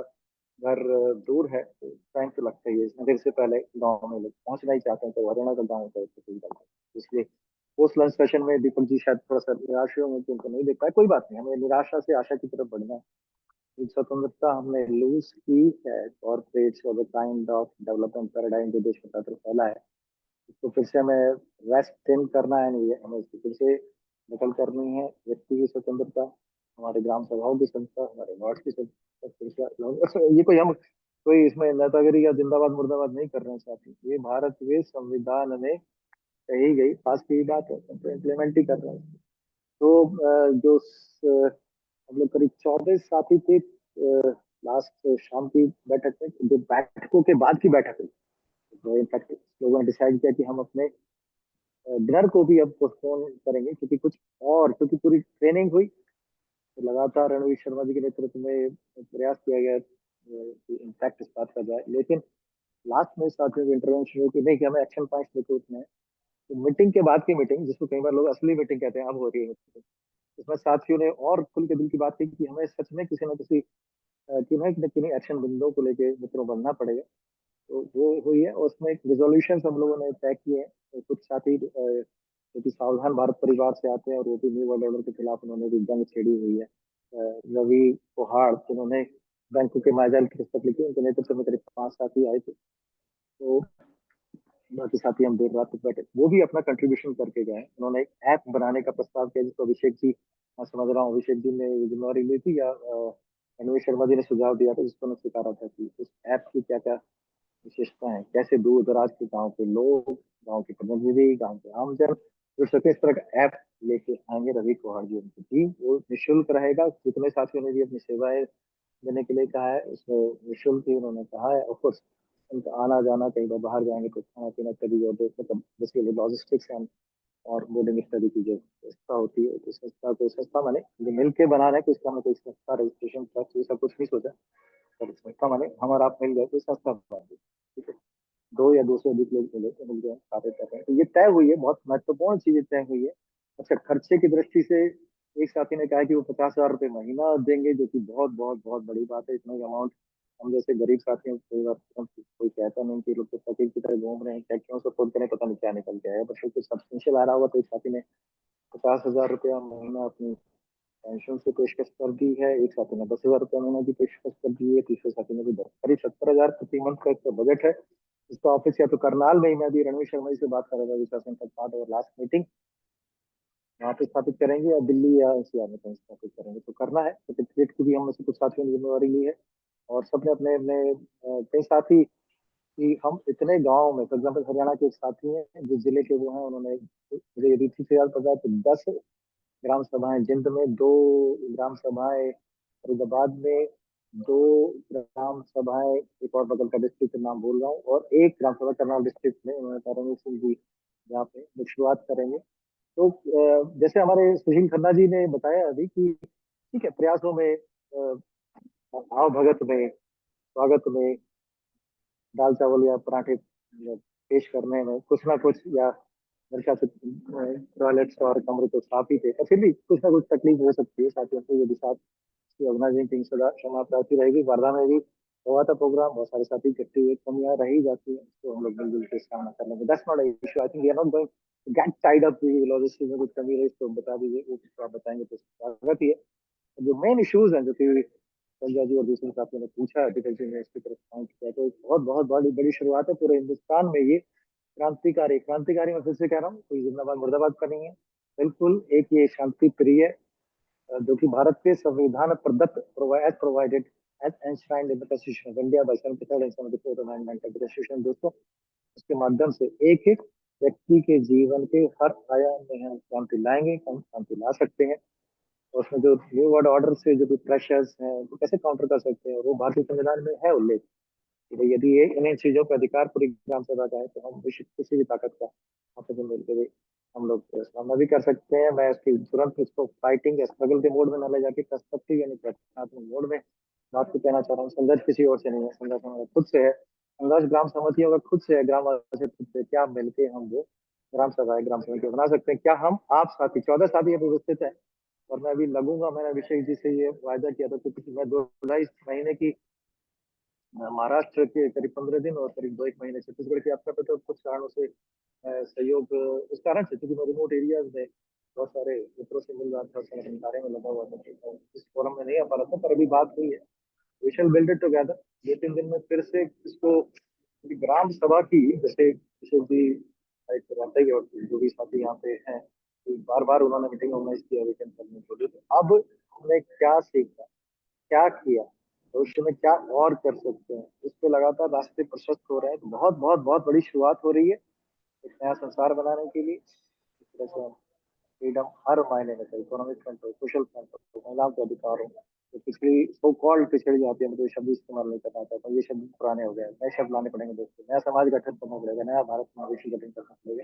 घर दूर है तो टाइम तो लगता ही है, देर से पहले गाँव में लोग पहुंचना ही चाहते हैं, तो हरियाणा का गाँव होता है तो कोई बात नहीं। इसलिए पोस्ट लंच सेशन में दीपक जी शायद थोड़ा सा निराश हुए होंगे कि उनको नहीं देख पाए। कोई बात नहीं, हमें निराशा से आशा की तरफ बढ़ना है। एक स्वतंत्रता हमने लूज की है, कॉर्पोरेट्स और the kind of development paradigm जो देश में फैला है, इसको फिर से हमें रेस्ट इन करना है, नहीं है हमें इसको फिर से नकल करनी है। व्यक्ति की स्वतंत्रता, हमारे ग्राम सभाओं की स्वतंत्रता, हमारे वार्ड की स्वतंत्रता, फिर से ये कोई हम कोई इसमें नेतागिरी या जिंदाबाद मुर्दाबाद नहीं करना चाहते, ये भारत के संविधान में कही गई पास की बात है, तो इम्प्लीमेंट ही कर रहे हैं। तो जो हम लोग करीब 14 साथी थे लास्ट शाम की बैठक में, जो बैठकों के बाद की बैठक हुई, तो इनफैक्ट लोगों ने डिसाइड किया कि हम अपने डिनर को भी अब पोस्टपोन करेंगे, क्योंकि कुछ और, क्योंकि पूरी ट्रेनिंग हुई, तो लगातार रणवीर शर्मा जी के नेतृत्व में प्रयास किया गया कि इम्पैक्ट इस बात का जाए। लेकिन लास्ट में साथियों के इंटरवेंशन हुई कि नहीं, कि हमें एक्शन पॉइंट्स लेके उठने हैं। तो मीटिंग के बाद की मीटिंग, जिसको कई बार लोग असली मीटिंग कहते हैं, अब हो रही है मीटिंग, इसमें साथियों ने और खुल के दिल की बात की कि हमें सच में किसी न किसी किन्हीं न किन्हीं एक्शन बिंदुओं को लेके मित्रों बनना पड़ेगा। तो वो हुई है, और उसमें एक रिजोल्यूशन हम लोगों ने तय किए हैं। तो कुछ साथी जो कि सावधान भारत परिवार से आते हैं, और वो भी न्यू वर्ल्ड ऑर्डर के खिलाफ उन्होंने भी जंग छेड़ी हुई है। रवि पोहाड़, जिन्होंने बैंकों के माइजाल की पुस्तक लिखी, उनके नेतृत्व में करीब 5 साथी आए थे। तो बाकी साथी हम देर रात तक बैठे, वो भी अपना कंट्रीब्यूशन करके गए। उन्होंने एक ऐप बनाने का प्रस्ताव किया, जिसको अभिषेक जी, मैं समझ रहा हूँ अभिषेक जी ने ये जिम्मेवारी ली थी, या रणवीर शर्मा जी ने सुझाव दिया था, जिसको उन्होंने स्वीकारा था कि उस ऐप की क्या क्या विशेषता है, कैसे दूर दराज के गांव के लोग, गांव के प्रतिनिधि, गांव के आमजन जुड़ सके। इस तरह का ऐप लेके आएंगे रवि कुमार जी, उनकी टीम। वो निःशुल्क रहेगा, जितने साथियों ने भी अपनी सेवाएं देने के लिए कहा है उसमें निःशुल्क ही उन्होंने कहा है। ऑफ कोर्स उनका आना जाना, कहीं बार बाहर जाएंगे तो खाना पीना कभी, और मतलब बेसिकली लॉजिस्टिक्स एंड और बोर्डिंग स्टडी की जो संस्था होती है, तो संस्था को, संस्था मैंने जो मिल के बनाना है, कोई इसका कोई संस्था रजिस्ट्रेशन ट्रस्ट ये सब कुछ नहीं सोचा। पर संस्था मैंने हम और आप मिल गए तो संस्था बना दी, ठीक है। 2 या 2 से अधिक लोग मिले तो मिल गए, कार्य कर रहे हैं, तो ये तय हुई है, बहुत महत्वपूर्ण चीजें तय हुई है। अच्छा, खर्चे की दृष्टि से एक साथी ने कहा कि वो 50,000 रुपये महीना देंगे, जो कि बहुत बहुत बहुत बड़ी बात है। इतना अमाउंट हम जैसे गरीब साथियों को कई बार कोई कहता नहीं, कि लोग तो फकीर की तरह घूम रहे हैं, क्या क्यों सपोर्ट करें, पता नहीं क्या निकल के आया, बस कुछ सब्सटेंशियल आ रहा होगा। तो एक साथी ने 50,000 रुपया महीना अपनी पेंशन से पेशकश कर दी है, एक साथी ने 10,000 रुपया महीने की पेशकश कर दी है, तीसरे साथी ने भी 10, करीब 70,000 प्रति मंथ का इसका बजट है। इसका ऑफिस या तो करनाल में ही, मैं अभी रणवीर शर्मा जी से बात कर रहा था विकास का पार्ट, और लास्ट मीटिंग वहाँ पे स्थापित करेंगे, या दिल्ली या एनसीआर में कहीं स्थापित करेंगे, तो करना है। सर्टिफिकेट की भी हम में से कुछ साथियों ने जिम्मेवारी ली है, और सबने अपने अपने कई साथी कि हम इतने गांव में, फॉर एग्जाम्पल हरियाणा के एक साथी हैं जो जिले के वो हैं, उन्होंने मुझे यदि ठीक से याद पता है तो 10 ग्राम सभाएं, जिंद में 2 ग्राम सभाएं, फरीदाबाद में 2 ग्राम सभाएं, एक और बगल का डिस्ट्रिक्ट नाम भूल रहा हूँ, और 1 ग्राम सभा करनाल डिस्ट्रिक्ट में उन्होंने तारानी सिंह जी यहाँ पे वो शुरुआत करेंगे। तो जैसे हमारे सुशील खन्ना जी ने बताया अभी कि ठीक है, प्रयासों में भाव भगत में, स्वागत में, दाल चावल या पराठे पेश करने में कुछ ना कुछ, या मेरे ख्याल से टॉयलेट्स और कमरे तो साफ ही थे, और फिर भी कुछ ना कुछ तकलीफ हो सकती है साथियों को, यदि साथ की ऑर्गेनाइजिंग टीम सदा क्षमा प्रार्थी रहेगी। वर्धा में भी हुआ था प्रोग्राम, बहुत सारे साथी इकट्ठे हुए, कमियां रह ही जाती है, तो हम लोग मिलजुल के सामना कर लेंगे। That's not issue, I think we are not going get tied up, logistics में कुछ कमी रही तो बता दीजिए, वो कुछ आप बताएंगे तो स्वागत ही है। जो मेन इश्यूज हैं, जो कि संजय जी और दूसरे साथियों ने पूछा है, डिटेल में इस पर रिस्पॉन्स किया, तो बहुत बहुत बड़ी बड़ी शुरुआत है पूरे हिंदुस्तान में। ये क्रांतिकारी, क्रांतिकारी मैं फिर से कह रहा हूँ, कोई जिंदाबाद मुर्दाबाद का नहीं है, बिल्कुल एक ये शांति प्रिय, जो कि भारत के संविधान प्रदत्त provided as enshrined in the constitution of India by 73rd and 74th amendment of the constitution. दोस्तों, उसके माध्यम से एक एक व्यक्ति के जीवन के हर आयाम में हम क्रांति लाएंगे, हम क्रांति ला सकते हैं। और उसमें जो न्यू वर्ल्ड ऑर्डर से जो भी प्रेशर्स हैं, वो कैसे काउंटर कर सकते हैं, वो भारतीय संविधान में है उल्लेख कि भाई यदि ये इन्हीं चीजों का अधिकार पूरी ग्राम सभा का है, तो हम विश्व किसी भी ताकत का आपस में मिलकर भी हम लोग सामना भी कर सकते हैं। मैं इसकी तुरंत इसको फाइटिंग या स्ट्रगल के मोड में न ले जाके कंस्ट्रक्टिव यानी रचनात्मक मोड में बात को कहना चाह रहा हूँ, संघर्ष किसी और से नहीं है, संघर्ष हमारा खुद से है। संघर्ष ग्राम समितियों का खुद से है, ग्राम वासी खुद से। क्या मिलके हम वो ग्राम सभा ग्राम समिति बना सकते हैं? क्या हम आप साथी 14 साथी अभी व्यवस्थित है, और मैं अभी लगूंगा। मैंने अभिषेक जी से ये वायदा किया था, क्योंकि मैं 2-2.5 महीने की महाराष्ट्र के करीब 15 दिन और करीब 2-1 महीने छत्तीसगढ़ की यात्रा पे, तो कुछ कारणों से सहयोग इस कारण से, क्योंकि मैं रिमोट एरियाज में बहुत सारे मित्रों से मिल रहा था, संगठन कार्य में लगा हुआ था, तो इस फोरम में नहीं आ पा रहा था, पर अभी बात हुई है। We shall build it together. 2-3 दिन में फिर से इसको ग्राम सभा की, जैसे अभिषेक जी एक रहता ही है, और जो भी साथी यहाँ पे हैं, बार बार उन्होंने मीटिंग ऑर्गेनाइज किया वीकेंड करने के लिए। तो अब हमने क्या सीखा, क्या किया, भविष्य में क्या और कर सकते हैं, इस पे लगातार रास्ते प्रशस्त हो रहे हैं। तो बहुत बहुत बहुत बड़ी शुरुआत हो रही है एक नया संसार बनाने के लिए। इस तरह से हम फ्रीडम हर मायने में, इकोनॉमिक फ्रंट हो, सोशल फ्रंट हो, महिलाओं के अधिकार हो, तो पिछड़ी सो कॉल्ड पिछड़ी जाती है, मतलब शब्द इस्तेमाल नहीं करना चाहता, ये शब्द पुराने हो गए, नए शब्द लाने पड़ेंगे दोस्तों। नया समाज गठन करना पड़ेगा, नया भारत समावेशी गठन करना पड़ेगा।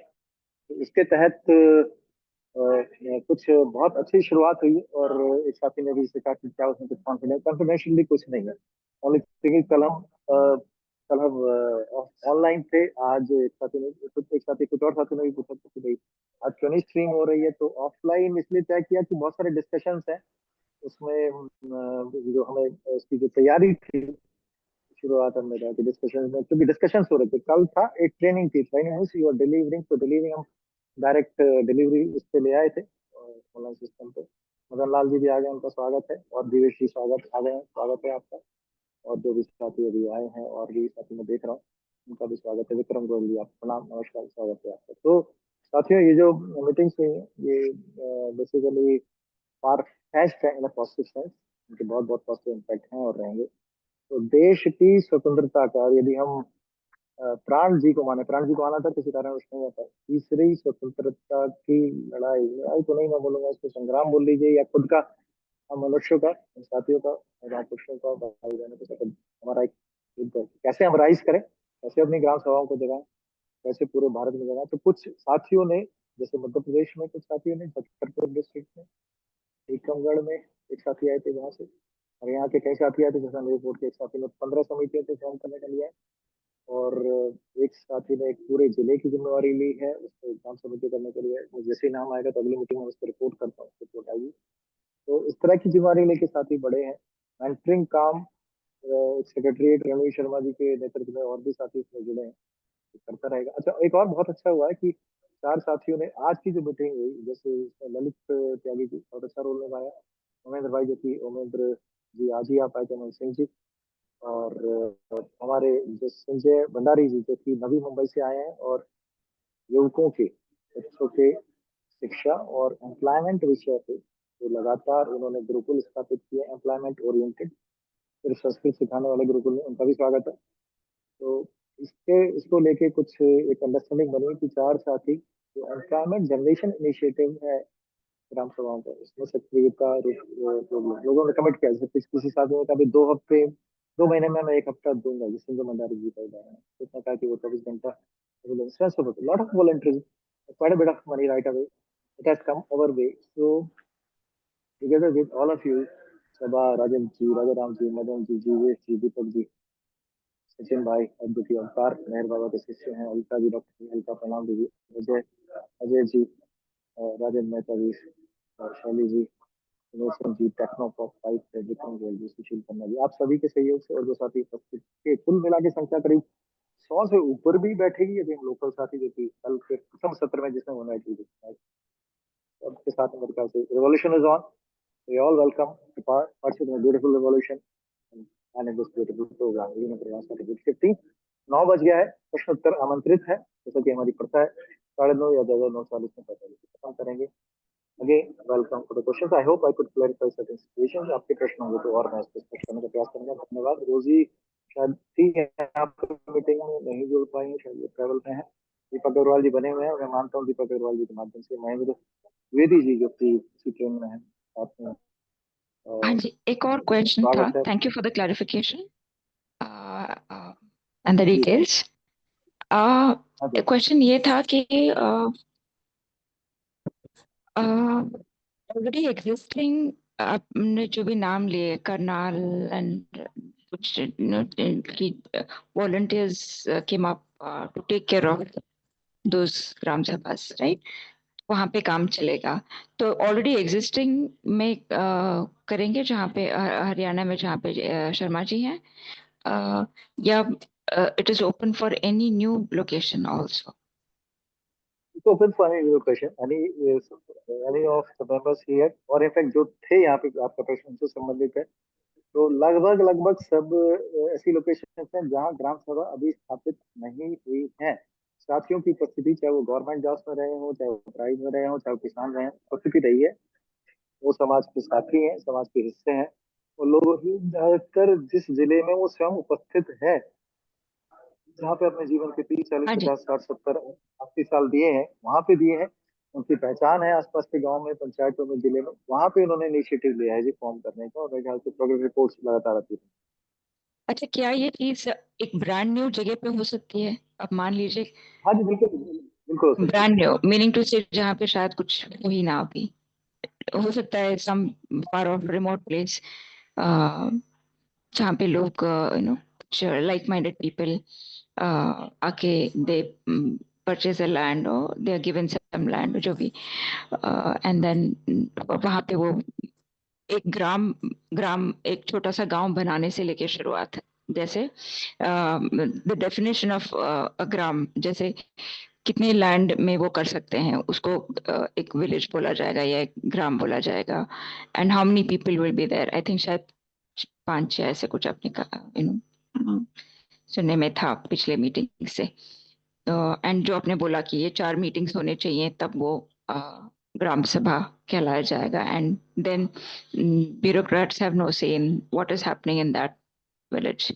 तो इसके तहत कुछ बहुत अच्छी शुरुआत हुई है। और एक साथी ने भी इसे कहा कि क्या उसमें कुछ कॉन्फिडेंशियली कुछ नहीं है, ओनली थिंग कल हम ऑनलाइन थे। आज एक साथी कुछ और साथी ने भी पूछा था कि भाई आज क्यों नहीं स्ट्रीम हो रही है, तो ऑफलाइन इसलिए तय किया कि बहुत सारे डिस्कशंस हैं उसमें। जो हमें उसकी जो तैयारी थी, शुरुआत हमने कहा कि डिस्कशन में, क्योंकि डिस्कशन हो रहे थे, कल था एक ट्रेनिंग थी, ट्रेनिंग यू आर डिलीवरिंग, तो डिलीवरिंग हम डायरेक्ट डिलीवरी उस पे ले आए थे ऑनलाइन सिस्टम पे। मदन लाल जी भी आ गए, उनका स्वागत है, और दिवेश जी स्वागत आ गए, स्वागत है आपका। और जो भी साथी अभी आए हैं और भी साथी मैं देख रहा हूँ, उनका भी स्वागत है। विक्रम गोयल जी, आप प्रणाम, नमस्कार, स्वागत है आपका। तो साथियों, ये जो मीटिंग्स हुई हैं, ये बेसिकली फार फेस्ट है इन पॉजिटिव सेंस, इनके बहुत बहुत पॉजिटिव इम्पैक्ट हैं और रहेंगे। तो देश की स्वतंत्रता का, और यदि हम प्राण जी को माने, प्राण जी को आना था किसी कारण उसने आता, तीसरी स्वतंत्रता की लड़ाई, लड़ाई तो नहीं मैं बोलूंगा, इसको संग्राम बोल लीजिए, या खुद का, हम मनुष्यों का, हम साथियों का, महापुरुषों का, भाई बहनों का सब हमारा एक युद्ध है। कैसे हम राइज करें, कैसे अपनी ग्राम सभाओं को जगाएं, कैसे पूरे भारत में जगाएं। तो कुछ साथियों ने, जैसे मध्य प्रदेश में कुछ साथियों ने, छतरपुर डिस्ट्रिक्ट में टीकमगढ़ में एक साथी आए थे वहां से, और यहाँ के कई साथी आए थे, जैसे मेरे बोर्ड के एक साथी ने 15 समितियों से फॉर्म करने के लिए। और एक साथी ने एक पूरे जिले की जिम्मेवारी ली है उसको एग्जाम सबमिट करने के लिए। वो जैसे नाम आएगा तो अगली मीटिंग में उस पर रिपोर्ट करता हूँ, रिपोर्ट आएगी। तो इस तरह की जिम्मेवारी लेके साथी बड़े हैं। मेंटरिंग काम सेक्रेटरीट रमेश शर्मा जी के नेतृत्व में और भी साथी इसमें जुड़े हैं, करता रहेगा। अच्छा, एक और बहुत अच्छा हुआ है कि 4 साथियों ने आज की जो मीटिंग हुई, जैसे इसमें ललित त्यागी जी बहुत अच्छा रोल निभाया, उमेंद्र भाई जो कि उमेंद्र जी आज ही आ पाए थे, उमेंद्र सिंह जी, और हमारे जो संजय भंडारी जी जो कि नवी मुंबई से आए हैं, और युवकों के, बच्चों के शिक्षा और एम्प्लॉयमेंट विषय पे तो लगातार उन्होंने गुरुकुल स्थापित किए, एम्प्लॉयमेंट ओरिएंटेड, फिर संस्कृत सिखाने वाले गुरुकुल में, उनका भी स्वागत है। तो इसको लेके कुछ एक अंडरस्टैंडिंग बनी कि 4 साथी जो एम्प्लॉयमेंट जनरेशन इनिशिएटिव है ग्राम सभाओं का, इसमें सक्रियता लोगों ने कमिट किया। जैसे किसी साथी ने कहा 2 हफ्ते, 2 महीने में मैं 1 हफ्ता दूंगा, जिससे जो मंडारी जी का उदाहरण है, उसने कहा कि वो 24 घंटा lot of volunteers, quite a bit of money right away. It has come our way. So together with all of you, Sabha, Rajan ji, Rajaram ji, Madan ji, Jivesh ji, Deepak ji, Sachin भाई, अद्वितीय अवतार, मेहर बाबा के शिष्य हैं, Alka ji, doctor Alka प्रणाम दीजिए, अजय, अजय जी, राजन मेहता जी, और शैली जी, विनोद जी, टेक्नोपॉप फाइव, विक्रम गोयल जी, सुशील खन्ना जी, आप सभी के सहयोग से और जो साथी उपस्थित थे, कुल मिला के संख्या करीब 100 से ऊपर भी बैठेगी यदि हम लोकल साथी जो कि कल के प्रथम सत्र में जिसमें होना है, सबके साथ मेरे ख्याल से revolution is on. We all welcome to participate in beautiful revolution and in this beautiful programme in Prayas का 15 9 बज गया है, प्रश्न उत्तर आमंत्रित है, जैसा कि हमारी प्रथा है। 9:30 या 9:40 में 45 खत्म करेंगे। Again welcome to the questions. I hope I could clarify certain situations. आपके प्रश्न होंगे तो और मैं इसको स्पष्ट करने का प्रयास करूंगा। धन्यवाद। रोजी शायद ठीक है, आप मीटिंग में नहीं जुड़ पाएंगे, शायद ट्रैवल में है। दीपक अग्रवाल जी बने हुए हैं, मैं मानता हूँ दीपक अग्रवाल जी के माध्यम से महेंद्र द्विवेदी जी जो कि इसी ट्रेन में है साथ में, हाँ जी, एक और क्वेश्चन था। स्वागत है। Thank you for the clarification and the जी डिटेल्स। हाँ जी। क्वेश्चन ये था कि already existing आपने जो भी नाम लिए करनाल एंड कुछ की volunteers came up to take care of those gram sabhas, right? वहां पे काम चलेगा। तो ऑलरेडी एग्जिस्टिंग में करेंगे जहाँ पे हरियाणा में जहाँ पे शर्मा जी हैं, या it is open for any new location also? It's open for any question, any of the members here, और इनफैक्ट जो थे यहाँ पे, आपका प्रश्न उनसे संबंधित है, तो लगभग लगभग सब ऐसी लोकेशन हैं जहाँ ग्राम सभा अभी स्थापित नहीं हुई है। साथियों की उपस्थिति, चाहे वो गवर्नमेंट जॉब्स में रहे हो, चाहे वो प्राइवेट में रहे हो, चाहे वो किसान रहे हो, उपस्थिति रही है। वो समाज के साथी हैं, समाज के हिस्से हैं। वो लोग ही ज्यादातर जिस जिले में वो स्वयं उपस्थित है, जहाँ पे अपने जीवन के 30, 40, हाँ जी। 50, 60, 70, 80 साल दिए हैं, वहां पे दिए हैं। उनकी पहचान है आसपास के गांव में, पंचायतों में, जिले में, वहां पे उन्होंने इनिशिएटिव लिया है जी फॉर्म करने का, और मेरे ख्याल से प्रोग्रेस रिपोर्ट्स लगातार आती है। अच्छा, क्या ये चीज एक ब्रांड न्यू जगह पे हो सकती है? अब मान लीजिए हाँ जी, बिल्कुल बिल्कुल हो सकती है। ब्रांड न्यू मीनिंग टू से जहाँ पे शायद कुछ हो ही ना अभी, हो सकता है सम फार ऑफ रिमोट प्लेस जहाँ पे लोग कुछ लाइक माइंडेड पीपल आके दे परचेज अ लैंड और they are given some land जो भी, एंड देन वहाँ पे वो एक ग्राम ग्राम एक छोटा सा गांव बनाने से लेके शुरुआत है। जैसे द डेफिनेशन ऑफ अ ग्राम, जैसे कितने लैंड में वो कर सकते हैं उसको एक विलेज बोला जाएगा या एक ग्राम बोला जाएगा, and how many people will be there. I think शायद 5 6 ऐसे कुछ आपने कहा, सुनने में था पिछले मीटिंग से। एंड जो आपने बोला कि ये 4 मीटिंग्स होने चाहिए तब वो ग्राम सभा कहलाया जाएगा, and then bureaucrats have no say in what is happening in that village,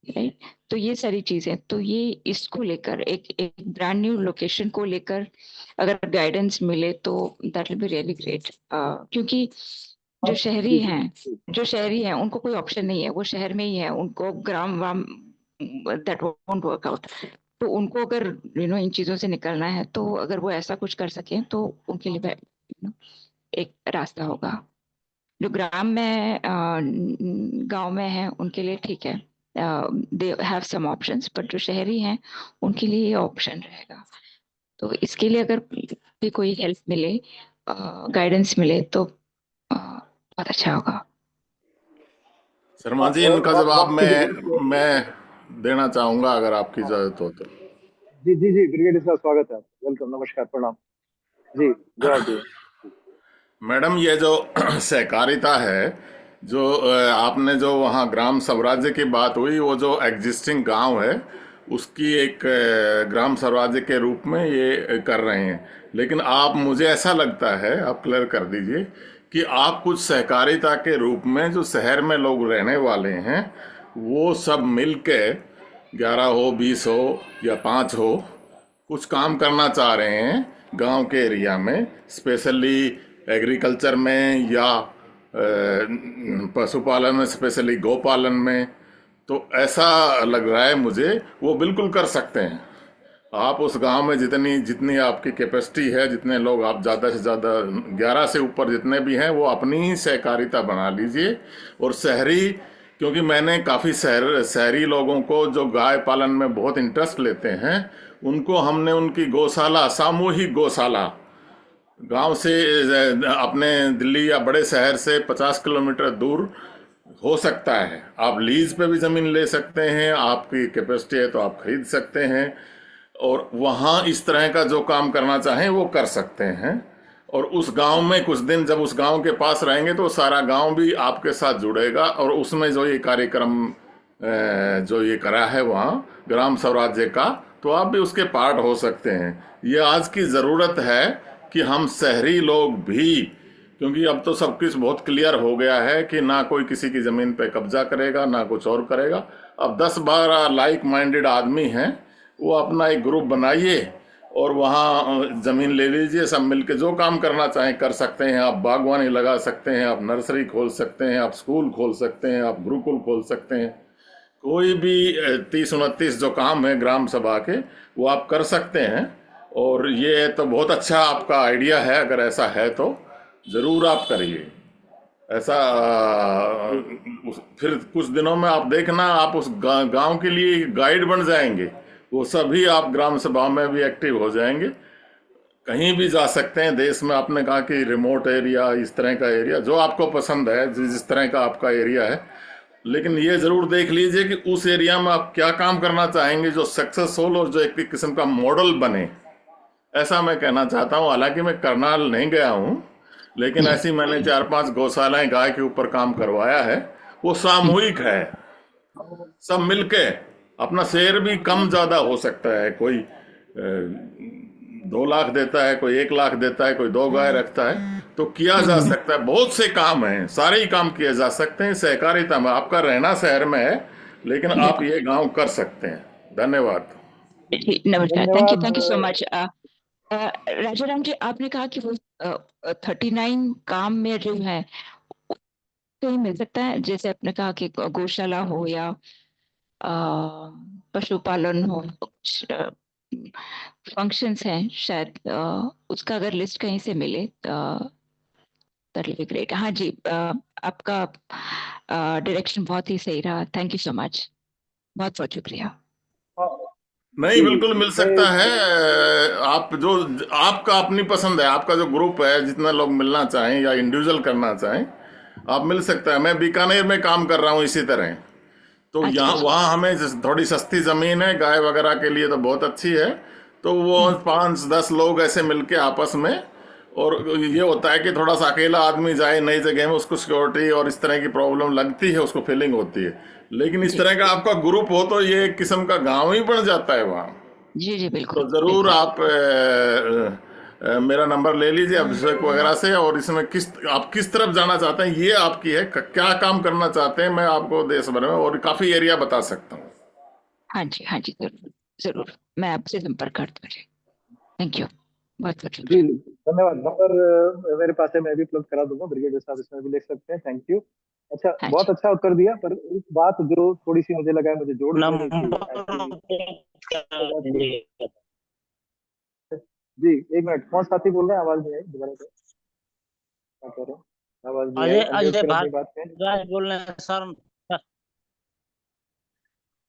right? तो ये सारी चीजें, तो ये इसको लेकर एक ब्रांड न्यू लोकेशन को लेकर अगर गाइडेंस मिले तो that will be really great. क्योंकि जो शहरी हैं उनको कोई ऑप्शन नहीं है, वो शहर में ही है, उनको ग्राम वाम दैट वोंट वर्क आउट। तो उनको अगर इन चीजों से निकलना है तो अगर वो ऐसा कुछ कर सके तो उनके लिए एक रास्ता होगा। जो ग्राम में गांव में है उनके लिए ठीक है, they have some options, but जो शहरी हैं उनके लिए ये ऑप्शन रहेगा। तो इसके लिए अगर भी कोई हेल्प मिले, गाइडेंस मिले तो बहुत अच्छा होगा। शर्मा जी, और इनका जवाब बात की जाए मैं देना चाहूंगा अगर आपकी इजाजत हो तो। जी जी जी, ब्रिगेडियर साहब स्वागत है, वेलकम, नमस्कार, प्रणाम जी, जवाब दिए। मैडम, ये जो सहकारिता है, जो आपने जो वहाँ ग्राम स्वराज्य की बात हुई, वो जो एग्जिस्टिंग गांव है उसकी एक ग्राम स्वराज्य के रूप में ये कर रहे हैं। लेकिन आप, मुझे ऐसा लगता है, आप क्लियर कर दीजिए कि आप कुछ सहकारिता के रूप में जो शहर में लोग रहने वाले हैं वो सब मिल के 11 हो, 20 हो या 5 हो, कुछ काम करना चाह रहे हैं गांव के एरिया में, स्पेशली एग्रीकल्चर में या पशुपालन में, स्पेशली गौपालन में। तो ऐसा लग रहा है मुझे वो बिल्कुल कर सकते हैं। आप उस गांव में जितनी आपकी कैपेसिटी है, जितने लोग आप ज़्यादा से ज़्यादा 11 से ऊपर जितने भी हैं वो अपनी ही सहकारिता बना लीजिए। और शहरी, क्योंकि मैंने काफ़ी शहरी लोगों को जो गाय पालन में बहुत इंटरेस्ट लेते हैं, उनको हमने उनकी गौशाला, सामूहिक गौशाला, गांव से अपने दिल्ली या बड़े शहर से 50 किलोमीटर दूर हो सकता है, आप लीज पे भी ज़मीन ले सकते हैं, आपकी कैपेसिटी है तो आप खरीद सकते हैं, और वहाँ इस तरह का जो काम करना चाहें वो कर सकते हैं। और उस गांव में कुछ दिन जब उस गांव के पास रहेंगे तो सारा गांव भी आपके साथ जुड़ेगा, और उसमें जो ये कार्यक्रम जो ये करा है वहाँ ग्राम स्वराज्य का, तो आप भी उसके पार्ट हो सकते हैं। ये आज की ज़रूरत है कि हम शहरी लोग भी, क्योंकि अब तो सब कुछ बहुत क्लियर हो गया है कि ना कोई किसी की ज़मीन पे कब्जा करेगा, ना कुछ और करेगा। अब 10-12 लाइक माइंडेड आदमी हैं, वो अपना एक ग्रुप बनाइए और वहाँ ज़मीन ले लीजिए, सब मिलके जो काम करना चाहें कर सकते हैं। आप बागवानी लगा सकते हैं, आप नर्सरी खोल सकते हैं, आप स्कूल खोल सकते हैं, आप गुरुकुल खोल सकते हैं, कोई भी 30-29 जो काम है ग्राम सभा के वो आप कर सकते हैं। और ये तो बहुत अच्छा आपका आइडिया है, अगर ऐसा है तो ज़रूर आप करिए। ऐसा फिर कुछ दिनों में आप देखना, आप उस गांव के लिए गाइड बन जाएंगे। वो सभी आप ग्राम सभा में भी एक्टिव हो जाएंगे, कहीं भी जा सकते हैं देश में। आपने कहा कि रिमोट एरिया, इस तरह का एरिया जो आपको पसंद है, जिस तरह का आपका एरिया है, लेकिन ये जरूर देख लीजिए कि उस एरिया में आप क्या काम करना चाहेंगे जो सक्सेसफुल और जो एक किस्म का मॉडल बने। ऐसा मैं कहना चाहता हूँ। हालांकि मैं करनाल नहीं गया हूँ, लेकिन ऐसी मैंने 4-5 गौशालाएं गाय के ऊपर काम करवाया है। वो सामूहिक है, सब मिलके। अपना शेयर भी कम ज्यादा हो सकता है, कोई 2 लाख देता है, कोई 1 लाख देता है, कोई 2 गाय रखता है, तो किया जा सकता है। बहुत से काम हैं, सारे ही काम किए जा सकते हैं सहकारिता में। आपका रहना शहर में है, लेकिन आप ये गांव कर सकते हैं। धन्यवाद। नमस्कार, thank you so much. Rajaram ji, आपने कहा कि वो 39 काम में जो है कहीं मिल सकता है, जैसे आपने कहा कि गौशाला हो या पशुपालन हो, कुछ फंक्शंस हैं शायद, उसका अगर लिस्ट कहीं से मिले दैट विल बी ग्रेट। हाँ जी, आपका डायरेक्शन बहुत ही सही रहा, थैंक यू सो मच, बहुत बहुत शुक्रिया। नहीं, बिल्कुल मिल सकता है। आप जो, आपका अपनी पसंद है, आपका जो ग्रुप है, जितना लोग मिलना चाहें या इंडिविजुअल करना चाहें, आप मिल सकता है। मैं बीकानेर में काम कर रहा हूँ इसी तरह, तो यहाँ वहाँ हमें थोड़ी सस्ती ज़मीन है, गाय वगैरह के लिए तो बहुत अच्छी है। तो वो 5-10 लोग ऐसे मिलके आपस में, और ये होता है कि थोड़ा सा अकेला आदमी जाए नई जगह में, उसको सिक्योरिटी और इस तरह की प्रॉब्लम लगती है, उसको फीलिंग होती है। लेकिन इस तरह का आपका ग्रुप हो तो ये एक किस्म का गांव ही बन जाता है वहाँ। जी जी बिल्कुल। तो जरूर आप मेरा नंबर ले लीजिए अभिषेक वगैरह से, और इसमें आप किस तरफ जाना चाहते हैं ये आपकी है, क्या काम करना चाहते हैं, मैं आपको देश भर में और काफी एरिया बता सकता हूँ। हाँ जी जरूर जरूर, मैं आपसे संपर्क करता हूँ। थैंक यू, बहुत बहुत जी शुक्रिया। धन्यवाद। नंबर मेरे पास है, मैं भी उपलब्ध करा दूंगा, ब्रिगेडियर साहब इसमें भी लिख सकते हैं। Thank you. अच्छा, हाँ बहुत जी, अच्छा उत्तर दिया, पर एक बात जो थोड़ी सी मुझे लगा है मुझे जोड़ देनी चाहिए नंबर जी। एक मिनट, कौन साथी बोल रहे हैं? आवाज नहीं आई, दोबारा से क्या कह रहे हैं? आवाज नहीं आई, अजय अनम्यूट अजय करें अपनी बात में। भारद्वाज बोल रहे हैं सर।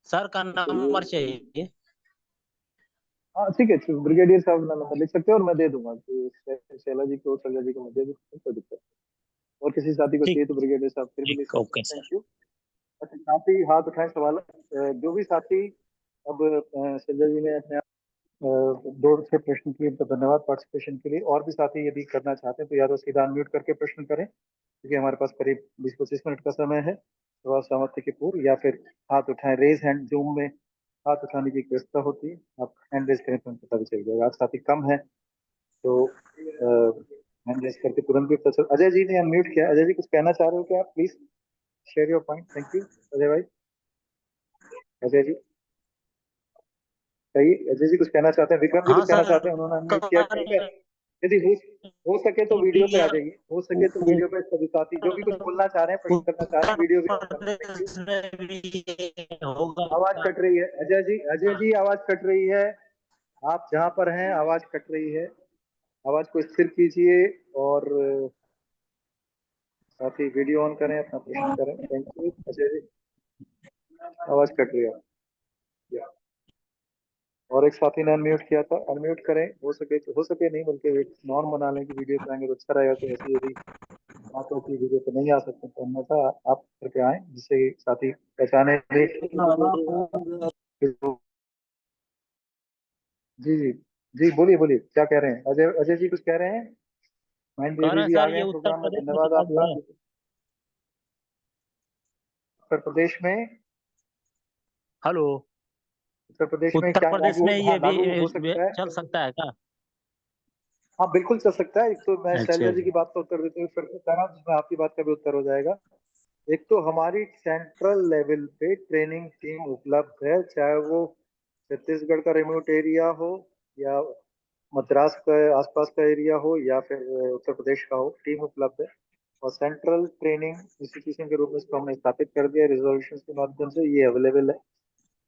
सर का नंबर चाहिए। हाँ ठीक है, ब्रिगेडियर साहब ना नंबर लिख सकते हैं और मैं दे दूंगा कि शैला जी को, शैला जी को मैं दे दूंगा, कोई दिक्कत नहीं। और किसी साथी को ठीक चाहिए तो ब्रिगेडियर साहब फिर भी लिख ठीक, सकते ओके हैं। सर। Thank you. अच्छा, साथी हाथ उठाएं सवाल। जो भी साथी अब शैला जी ने अपने दो से प्रश्न किए, तो धन्यवाद पार्टिसिपेशन के लिए। और भी साथी यदि करना चाहते हैं तो या तो सीधा अनम्यूट करके प्रश्न करें, क्योंकि हमारे पास करीब 20-25 मिनट का समय है सवाल समाप्ति के पूर्व, या फिर हाथ उठाएं। रेज हैंड जूम में हाथ उठाने की एक व्यवस्था होती है, आप हैंड रेज करें तो हमें पता भी चल जाएगा। आज साथी कम है तो हैंड रेज करके तुरंत भी पता चल। अजय जी ने अनम्यूट किया, अजय जी कुछ कहना चाह रहे हो क्या? आप please share your point. Thank you Ajay भाई। अजय जी सही, अजय जी कुछ कहना चाहते हैं। विक्रम जी हाँ कुछ कहना सर, चाहते हैं, उन्होंने अनम्यूट किया, कर ठीक है। यदि हो सके तो वीडियो पे आ जाइए, हो सके तो वीडियो पे सभी साथी जो भी कुछ बोलना चाह रहे हैं, प्रश्न करना चाह रहे हैं, उत्तर वीडियो भी ऑन कर लें। Thank you. प्रदेश में भी ये होगा। आवाज कट रही है अजय जी, अजय जी आवाज कट रही है। आप जहां पर हैं आवाज कट रही है, आवाज को स्थिर कीजिए और साथ ही वीडियो ऑन करें, अपना प्रश्न करें। थैंक यू अजय जी, आवाज कट रही है। या, और एक साथी ने अनम्यूट किया था, अनम्यूट करें। हो सके तो, हो सके नहीं बल्कि एक नॉर्म बना लें कि वीडियो पे आएंगे तो अच्छा रहेगा। तो ऐसी यदि बात होती है वीडियो पे नहीं आ सकते तो अन्यथा आप करके आए, जिससे साथी पहचाने। जी जी जी, बोलिए बोलिए, क्या कह रहे हैं? अजय, अजय जी कुछ कह रहे हैं? महेंद्र कह रहे देवी हैं जी आ सर, गए ये हैं उत्तर प्रोग्राम में, प्रदेश में धन्यवाद कितना आपका। दूर है? उत्तर प्रदेश में, हेलो। उत्तर प्रदेश में उत्तर क्या प्रदेश लागू? में हाँ ये भी लागू हो सकता है। चल सकता है क्या? हाँ बिल्कुल चल सकता है। एक तो मैं अच्छा शैलजा जी जी। की बात का उत्तर देते हुए फिर से कह रहा हूँ, जिसमें आपकी बात का भी उत्तर हो जाएगा। एक तो हमारी सेंट्रल लेवल पे ट्रेनिंग टीम उपलब्ध है, चाहे वो छत्तीसगढ़ का रिमोट एरिया हो या मद्रास का आसपास का एरिया हो या फिर उत्तर प्रदेश का हो, टीम उपलब्ध है। और सेंट्रल ट्रेनिंग इंस्टीट्यूशन के रूप में इसको हमने स्थापित कर दिया रिजर्वेशन के माध्यम से, ये अवेलेबल है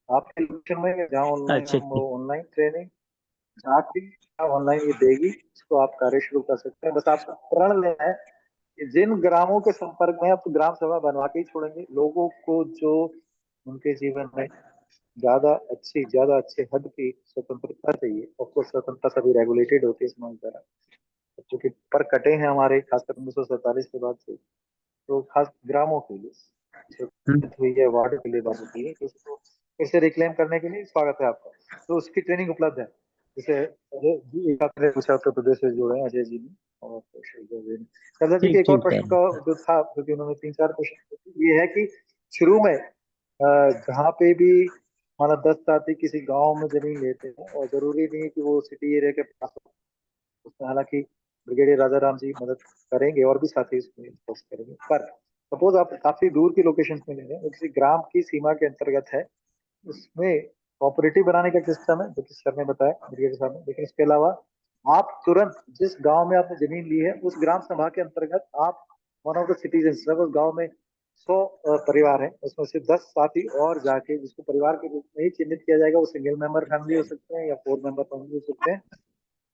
आपके लोकेशन में। जहाँ ऑनलाइन अच्छा हम जी। ऑनलाइन ट्रेनिंग, जहाँ भी ऑनलाइन ये देगी, इसको आप कार्य शुरू कर सकते हैं। बस आपको प्रण लेना है कि जिन ग्रामों के संपर्क में, अब तो ग्राम सभा बनवा के ही छोड़ेंगे लोगों को, जो उनके जीवन में ज्यादा अच्छे हद की स्वतंत्रता चाहिए। ऑफकोर्स स्वतंत्रता सभी रेगुलेटेड होती है समाज द्वारा, क्योंकि पर कटे हैं हमारे, खासकर 1947 के बाद से। तो खास ग्रामों के लिए जो हुई है, वार्ड के लिए बात होती है, तो उसको फिर से रिक्लेम करने के लिए स्वागत है आपका। तो उसकी ट्रेनिंग उपलब्ध है। जैसे अजय जी, एक आपने पूछा उत्तर प्रदेश से जुड़े हैं अजय जी ने, और सरदार जी के एक और प्रश्न का जो था, क्योंकि उन्होंने 3-4 प्रश्न, ये है कि शुरू में जहाँ पे भी हमारा 10 साथी किसी गांव में जमीन लेते हैं, और जरूरी नहीं है कि वो सिटी एरिया के पास हो, उसमें हालांकि ब्रिगेडियर राजा राम जी मदद करेंगे और भी साथी इसमें पोस्ट करेंगे। पर सपोज आप काफी दूर की लोकेशन में ले रहे हैं, वो किसी ग्राम की सीमा के अंतर्गत है, उसमें कोऑपरेटिव बनाने का सिस्टम है, जो कि सर ने बताया, ब्रिगेडियर साहब ने। लेकिन इसके अलावा आप तुरंत जिस गांव में आपने जमीन ली है, उस ग्राम सभा के अंतर्गत आप वन ऑफ द सिटीजन, उस गांव में 100 परिवार है, उसमें से 10 साथी और जाके, जिसको परिवार के रूप में ही चिन्हित किया जाएगा, वो सिंगल मेंबर फैमिली हो सकते हैं या 4 मेंबर फैमिली हो सकते हैं।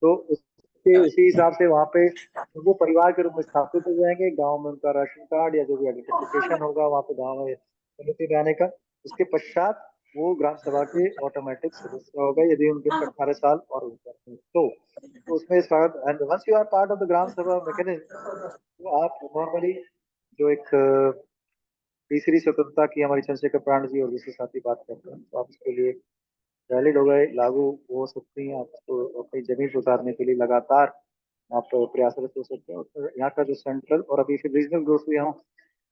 तो उसके उसी हिसाब से वहाँ पे वो परिवार के रूप में स्थापित हो जाएंगे। गांव में उनका राशन कार्ड या जो भी आइडेंटिफिकेशन होगा वहाँ पे गांव में समिति में आने का। उसके पश्चात वो ग्राम सभा के ऑटोमेटिक सदस्य होगा, यदि उनके 18 साल और ऊपर हैं तो उसमें स्वागत। And once you are part of the gram sabha mechanism, तो आप नॉर्मली जो एक तीसरी स्वतंत्रता की हमारी चंद्रशेखर प्राण जी और दूसरे साथी बात करते हैं, तो आप इसके लिए वैलिड हो गए, लागू हो सकती हैं। आपको अपनी जमीन सुधारने के लिए लगातार आप प्रयासरत हो सकते हैं। और यहाँ का जो सेंट्रल और अभी फिर रीजनल ग्रुप भी हम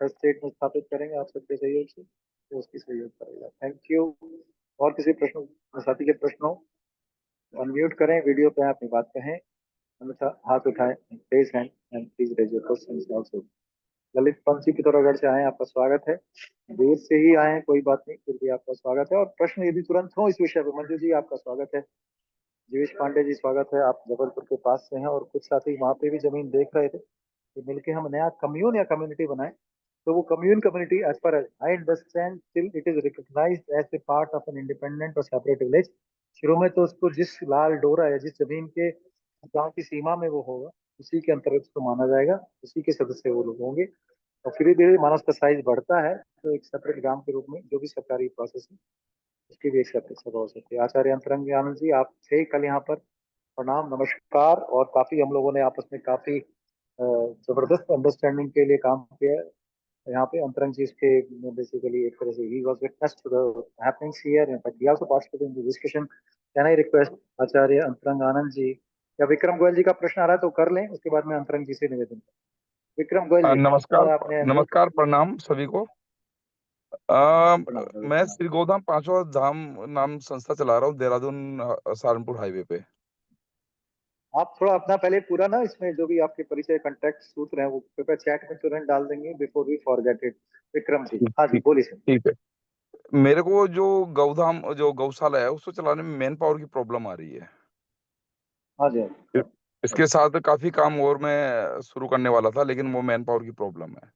हर स्टेट में स्थापित करेंगे आप सबके सहयोग से, तो उसकी सहयोग करेगा। Thank you. और किसी प्रश्न, साथी के प्रश्न हो, अनम्यूट करें, वीडियो पे अपनी बात कहें, अन्यथा हाथ उठाएं, raise hand and please raise your questions also. Lalit Panthi Pithoragarh से आए, आपका स्वागत है। देर से ही आए हैं, कोई बात नहीं, फिर भी आपका स्वागत है। और प्रश्न यदि तुरंत हो इस विषय पर, मंजू जी आपका स्वागत है। जीवेश पांडे जी स्वागत है, आप जबलपुर के पास से हैं और कुछ साथी वहाँ पे भी जमीन देख रहे थे कि मिलके हम नया कम्यून या कम्युनिटी बनाए। तो वो community as per I understand still it is recognised as a part of an independent और सेपरेट विलेज। शुरू में तो उसको जिस लाल डोरा या जिस जमीन के गांव की सीमा में वो होगा, उसी के अंतर्गत उसको माना जाएगा, उसी के सदस्य वो लोग होंगे। और फिर धीरे धीरे माना उसका साइज बढ़ता है, तो एक सेपरेट ग्राम के रूप में जो भी सरकारी प्रोसेस है उसकी भी एक सेपरेट सभा हो सकती है। आचार्य अंतरंग आनंद जी, आप थे कल यहाँ पर, प्रणाम, नमस्कार। और काफी हम लोगों ने आपस में काफी जबरदस्त अंडरस्टैंडिंग के लिए काम किया है यहाँ पे। अंतरंग जी इसके बेसिकली एक तरह से he was witness to the happenings here, in fact he also participated in the discussion. Can I request Acharya Antarang Anand जी या विक्रम गोयल जी का प्रश्न आ रहा है तो कर लें, उसके बाद मैं अंतरंग जी से निवेदन। विक्रम गोयल जी, नमस्कार, आपने नमस्कार, प्रणाम सभी को। मैं श्री गोधाम पांचवा धाम नाम संस्था चला रहा हूँ, देहरादून सहारनपुर हाईवे पे। आप थोड़ा अपना पहले पूरा ना, इसमें जो भी आपके परिचय कंटेक्ट सूत्र हैं वो कृपया चैट में तुरंत डाल देंगे before we forget it. Vikram ji, हाँ जी बोलिए सर। ठीक है। मेरे को जो गौधाम जो गौशाला है उसको चलाने में मैन पावर की प्रॉब्लम आ रही है। हाँ जी। इसके साथ काफी काम और मैं शुरू करने वाला था, लेकिन वो मैन पावर की प्रॉब्लम है।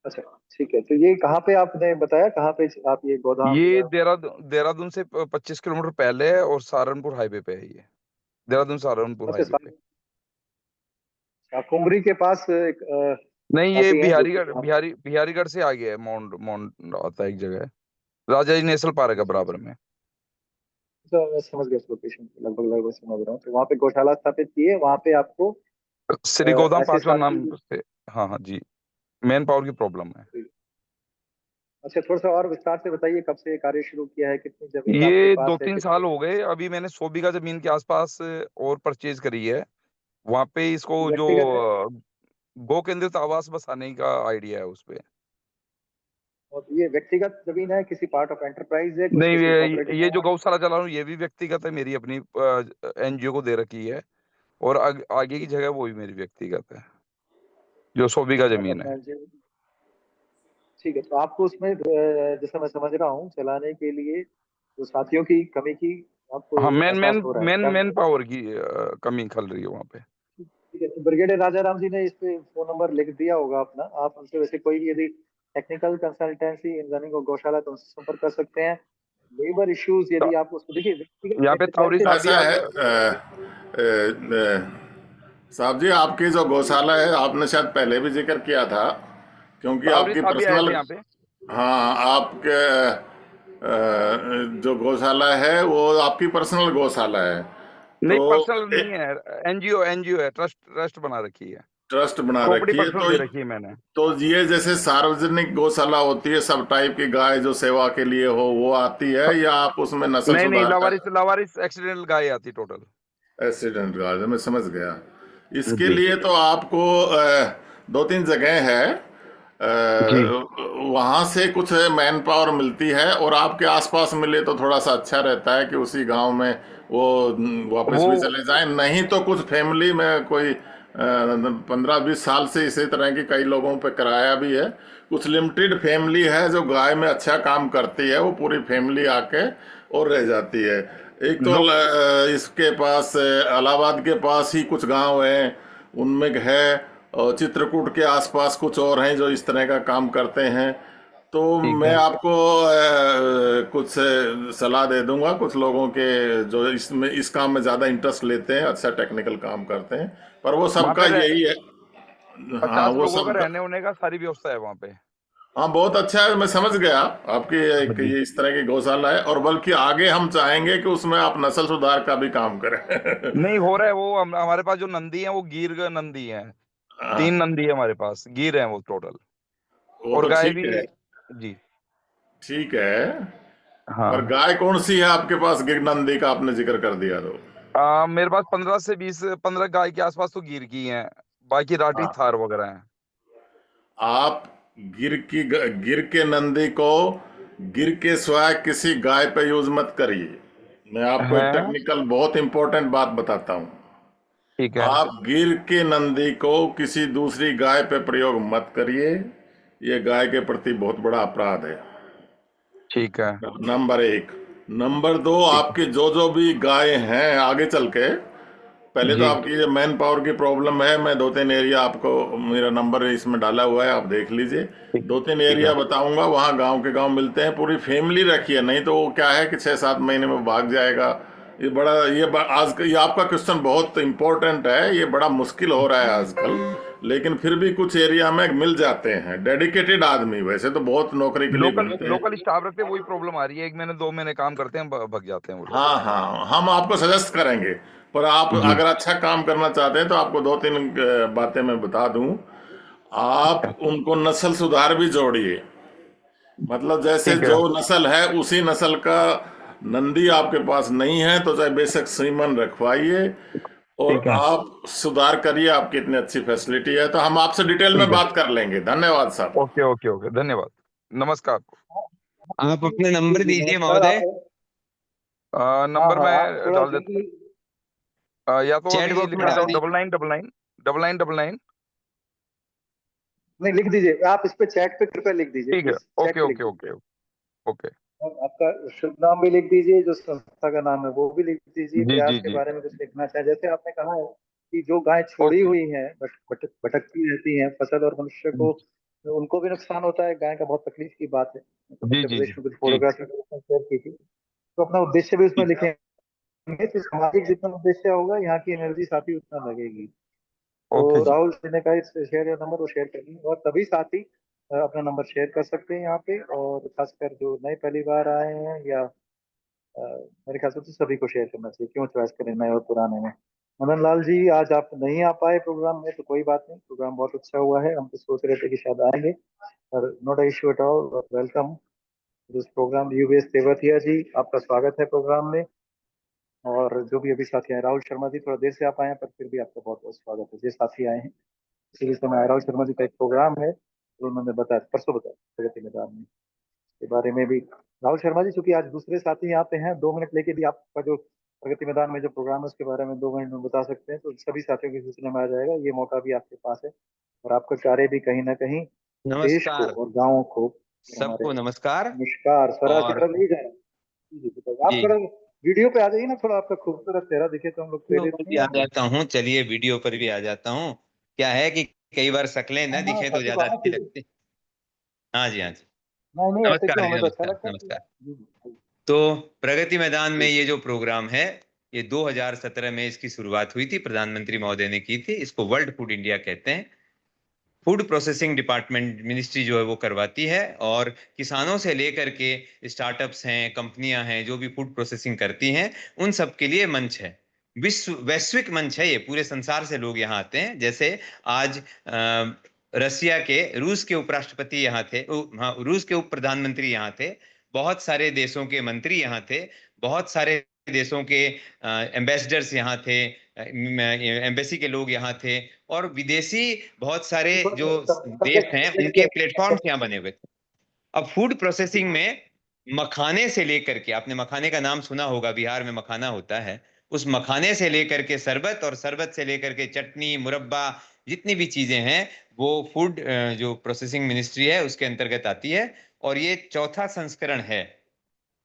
अच्छा ठीक है, तो ये कहाँ पे आपने बताया, कहाँ पे आप ये गोदाम? ये देहरादून से 25 किलोमीटर पहले है और सहारनपुर हाईवे पे है ये। देहरादून सहारनपुर हाईवे पे। कुमरी के पास एक नहीं, ये साथी हैं जो कि बिहारीगढ़ से आ गया है। माउंट माउंट आता है एक जगह, राजा जी नेशनल पार्क है बराबर में। मैं समझ गया लोकेशन, लगभग समझ रहा हूँ। तो वहाँ पे गौशाला स्थापित की है, वहाँ पे आपको श्री गोधाम ऐसे पांचवा साथी। नाम से। हाँ हाँ जी, मैन पावर की प्रॉब्लम है। अच्छा, थोड़ा सा और विस्तार से बताइए, कब से कार्य शुरू किया है, कितनी जमीन आपके ये पास है, 2-3 कितने? साल हो गए। अभी मैंने 100 बीघा जमीन के आसपास और परचेज करी है। वहां पे इसको जो व्यक्तिगत है? गो केंद्रित आवास बसाने का आइडिया है उस पे। और ये व्यक्तिगत जमीन है, किसी पार्ट ऑफ एंटरप्राइज है, कुछ नहीं, किसी कोऑपरेटिव? ये जो गौशाला चला रहा हूँ ये भी व्यक्तिगत है, मेरी अपनी एनजीओ को दे रखी है। और आगे की जगह वो भी मेरी व्यक्तिगत है, जो 100 बीघा आप जमीन अपना है। ठीक है, तो आपको उसमें जैसा मैं समझ रहा हूँ चलाने के लिए जो साथियों की कमी की आपको हाँ, मेन एहसास मेन हो रहा है मेन क्या? मेन पावर की कमी खल रही है वहाँ पे। ठीक है, तो ब्रिगेडियर राजा राम जी ने इस पे फोन नंबर लिख दिया होगा अपना, आप उनसे वैसे कोई यदि टेक्निकल कंसल्टेंसी इन रनिंग और गौशाला तो उनसे संपर्क कर सकते हैं। लेबर इश्यूज यदि आप उसको देखिए, यहाँ पे तावरी व्यक्तिगत साहब भी ऐसा आ है गए। साहब जी, आपकी जो गौशाला है आपने शायद पहले भी जिक्र किया था, क्योंकि राहुल जी आपकी साहब भी आए थे पर्सनल, यहाँ पे। हाँ, आपके जो गौशाला है वो आपकी पर्सनल गौशाला है, नहीं, तो पर्सनल नहीं है, एनजीओ एनजीओ है, ट्रस्ट ट्रस्ट बना रखी है, ट्रस्ट बना प्रॉपर्टी रखी है। पर्सनल दे रखी है मैंने। तो ये जैसे सार्वजनिक गौशाला होती है, सब टाइप की गाय जो सेवा के लिए हो वो आती है, या आप उसमें नस्ल नहीं नहीं, सुधार का? लावारिस लावारिस एक्सीडेंटल गाय आती टोटल। एक्सीडेंट गाय, मैं समझ गया। इसके जी लिए तो आपको 2-3 जगह है, जी। वहां से कुछ मैन पावर मिलती है, और आपके आसपास मिले तो थोड़ा सा अच्छा रहता है कि उसी गांव में वो वापस भी वो चले जाएं। नहीं तो कुछ फैमिली में कोई 15-20 साल से इसी तरह की कई लोगों पे कराया भी है। कुछ लिमिटेड फैमिली है जो गाय में अच्छा काम करती है, वो पूरी फैमिली आके और रह जाती है। एक तो नो इसके पास इलाहाबाद के पास ही कुछ गांव हैं, उनमें है, और चित्रकूट के आसपास कुछ और हैं जो इस तरह का काम करते हैं। तो ठीक मैं है। आपको कुछ सलाह दे दूंगा, कुछ लोगों के जो इसमें इस काम में ज़्यादा इंटरेस्ट लेते हैं, अच्छा टेक्निकल काम करते हैं, पर वो वहाँ सबका पे यही है। हाँ, 50 वो लोगों का सबका, रहने होने का सारी व्यवस्था है वहाँ पे। हाँ, बहुत अच्छा है, मैं समझ गया आपकी एक जी। ये इस तरह की गौशाला है, और बल्कि आगे हम चाहेंगे कि उसमें आप नस्ल सुधार का भी काम करें। नहीं हो रहा है वो, हमारे पास जो नंदी है वो गिर का नंदी है, 3 हाँ, नंदी है हमारे पास, गिर है वो टोटल, वो और तो गाय ठीक भी। है, जी ठीक है। पर हाँ। गाय कौन सी है आपके पास? गिरनंदी का आपने जिक्र कर दिया तो। मेरे पास 15 से 20 15 गाय के आसपास तो गिर की हैं, बाकी राठी हाँ, थार वगैरह हैं। आप गिर के नंदी को गिर के सिवाय किसी गाय पे यूज मत करिए। मैं आपको एक हैं, टेक्निकल बहुत इंपॉर्टेंट बात बताता हूँ। ठीक है आप गिर के नंदी को किसी दूसरी गाय पे प्रयोग मत करिए, ये गाय के प्रति बहुत बड़ा अपराध है। ठीक है नंबर 1। नंबर 2, ठीक आपकी जो भी गाय हैं आगे चल के, है। पहले तो जी आपकी ये मैन पावर की प्रॉब्लम है। मैं 2-3 एरिया आपको, मेरा नंबर इसमें डाला हुआ है, आप देख लीजिए। ठीक 2-3 ठीक है एरिया बताऊंगा, वहाँ गांव के गांव मिलते हैं। पूरी फैमिली रखिए, नहीं तो वो क्या है कि 6-7 महीने में भाग जाएगा। ये बड़ा ये आपका क्वेश्चन बहुत इंपॉर्टेंट है, ये बड़ा मुश्किल हो रहा है आजकल, लेकिन फिर भी कुछ एरिया में मिल जाते हैं डेडिकेटेड आदमी। वैसे तो बहुत नौकरी के लिए लोकल घूमते हैं। लोकल स्टाफ रखते हैं, वही प्रॉब्लम आ रही है, 1 महीने 2 महीने काम करते हैं, भग जाते हैं वो लोग। हाँ हाँ, हम आपको सजेस्ट करेंगे, पर आप जी अगर अच्छा काम करना चाहते हैं तो आपको 2-3 बातें मैं बता दूं। आप उनको नस्ल सुधार भी जोड़िए, मतलब जैसे ठीक है जो नस्ल है उसी नस्ल का नंदी आपके पास नहीं है तो चाहे बेशक सीमन रखवाइए, और ठीक है आप सुधार करिए। आपकी इतनी अच्छी फैसिलिटी है, तो हम आपसे डिटेल में ठीक है। बात कर लेंगे। धन्यवाद साहब। ओके ओके ओके, धन्यवाद, नमस्कार आपको। आप अपना नंबर जी दीजिए नमस्कार। महोदय, आप, हाँ नंबर हाँ, मैं आप थोड़ा डाल देता जल्दी। हूँ, या तो चैट अभी बॉक्स लिख में हाँ देता डाल हूँ, दीजिए। 9999 9999। नहीं, लिख दीजिए आप, इस पे चैट पे कृपया लिख दीजिए, ठीक है, प्लीज ओके चैट पे लिख ओके दीजिए। Okay okay. और आपका शुभ नाम भी लिख दीजिए, जो संस्था का नाम है वो भी लिख दीजिए, जी प्रयास जी के जी। बारे में कुछ लिखना चाहे। जैसे आपने कहा है कि जो गाय छोड़ी ओके। हुई हैं, भटकती रहती हैं, फसल और मनुष्य को उनको भी नुकसान होता है, गाय का बहुत तकलीफ की बात है। तो जी मध्य जी प्रदेश जी में कुछ जी फोटोग्राफी शेयर की थी, तो अपना उद्देश्य भी उसमें जी। लिखेंगे। तो सामाजिक जितना उद्देश्य होगा, यहाँ की एनर्जी साथी उतना लगेगी। तो ओके जी। राहुल जी ने कहा शेयर या नंबर वो शेयर कर देंगे, और सभी साथी अपना नंबर शेयर कर सकते हैं यहाँ पे। और खासकर जो नए पहली बार आए हैं, या मेरे ख्याल से तो सभी को शेयर करना चाहिए, क्यों चॉइस करें नए और पुराने में। मदन लाल जी, आज आप नहीं आ पाए प्रोग्राम में, तो कोई बात नहीं, प्रोग्राम बहुत अच्छा हुआ है। हम तो सोच रहे थे कि शायद आएंगे, पर not issue at all. Welcome this programme. UVS Tewatia ji, आपका स्वागत है प्रोग्राम में। और जो भी अभी साथी आए, राहुल शर्मा जी थोड़ा देर से आप आए हैं, पर फिर भी आपका बहुत बहुत स्वागत है। जो साथी आए हैं, इसी समय राहुल शर्मा जी का एक प्रोग्राम है, तो उन्होंने बताया, परसों बताया प्रगति मैदान में, के बारे में भी। राहुल शर्मा जी, चूंकि आज दूसरे साथी यहाँ पे हैं, 2 मिनट लेके भी आपका जो प्रगति मैदान में जो प्रोग्राम है उसके बारे में 2 मिनट में बता सकते हैं, तो सभी साथियों की सूचना में आ जाएगा। ये मौका भी आपके पास है, और आपका कार्य भी कहीं ना कहीं देश को नमस्कार, और गाँव को और हमारे। सबको नमस्कार। नमस्कार, स्वराज की और तरफ नहीं जा रहा। जी जी, बताइए। आप जी, थोड़ा वीडियो पे आ जाइए ना, थोड़ा आपका खूबसूरत चेहरा दिखे तो हम लोग वीडियो प्रेरित पर भी नहीं आ होंगे। जाता हूँ, चलिए वीडियो पर भी आ जाता हूँ। क्या है कि कई बार शक्लें हाँ न हाँ, दिखे तो ऐसे तो ज्यादा आना अच्छी चाहिए। लगती। हाँ जी, हाँ जी। नहीं नहीं, ऐसे नमस्कार क्यों, जी, हमें तो अच्छा नमस्कार लगता है। नमस्कार। जी जी तो प्रगति मैदान में जी। ये जो प्रोग्राम है, ये 2017 में इसकी शुरुआत हुई थी, प्रधानमंत्री महोदय ने की थी। इसको वर्ल्ड फूड इंडिया कहते हैं। फूड प्रोसेसिंग डिपार्टमेंट मिनिस्ट्री जो है वो करवाती है, और किसानों से लेकर के स्टार्टअप्स हैं, कंपनियां हैं, जो भी फूड प्रोसेसिंग करती हैं, उन सब के लिए मंच है। वैश्विक मंच है ये, पूरे संसार से लोग यहाँ आते हैं। जैसे आज रसिया के, रूस के उपराष्ट्रपति यहाँ थे, हाँ, रूस के उप प्रधानमंत्री यहाँ थे, बहुत सारे देशों के मंत्री यहाँ थे, बहुत सारे देशों के एम्बेसडर्स यहाँ थे, एम्बेसी के लोग यहाँ थे, और विदेशी बहुत सारे जो देश हैं उनके प्लेटफॉर्म्स यहाँ बने हुए थे। अब फूड प्रोसेसिंग में मखाने से लेकर के, आपने मखाने का नाम सुना होगा, बिहार में मखाना होता है, उस मखाने से लेकर के शरबत, और शरबत से लेकर के चटनी, मुरब्बा, जितनी भी चीजें हैं वो फूड जो प्रोसेसिंग मिनिस्ट्री है उसके अंतर्गत आती है। और ये चौथा संस्करण है,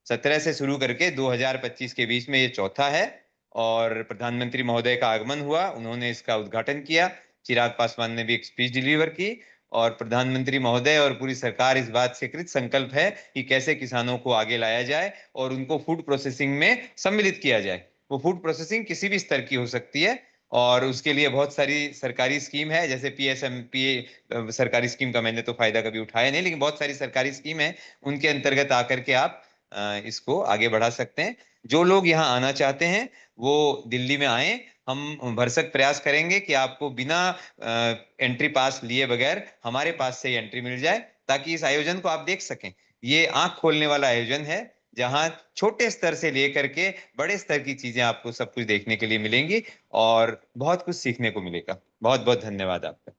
17 से शुरू करके 2025 के बीच में ये चौथा है। और प्रधानमंत्री महोदय का आगमन हुआ, उन्होंने इसका उद्घाटन किया, चिराग पासवान ने भी एक स्पीच डिलीवर की, और प्रधानमंत्री महोदय और पूरी सरकार इस बात से कृत संकल्प है कि कैसे किसानों को आगे लाया जाए और उनको फूड प्रोसेसिंग में सम्मिलित किया जाए। वो फूड प्रोसेसिंग किसी भी स्तर की हो सकती है, और उसके लिए बहुत सारी सरकारी स्कीम है, जैसे PSMPA सरकारी स्कीम का मैंने तो फायदा कभी उठाया नहीं, लेकिन बहुत सारी सरकारी स्कीम है, उनके अंतर्गत आकर के आप इसको आगे बढ़ा सकते हैं। जो लोग यहाँ आना चाहते हैं वो दिल्ली में आए, हम भरसक प्रयास करेंगे कि आपको बिना एंट्री पास लिए बगैर हमारे पास से एंट्री मिल जाए, ताकि इस आयोजन को आप देख सकें। ये आंख खोलने वाला आयोजन है, जहां छोटे स्तर से लेकर के बड़े स्तर की चीजें आपको सब कुछ देखने के लिए मिलेंगी, और बहुत कुछ सीखने को मिलेगा। बहुत बहुत धन्यवाद आपका।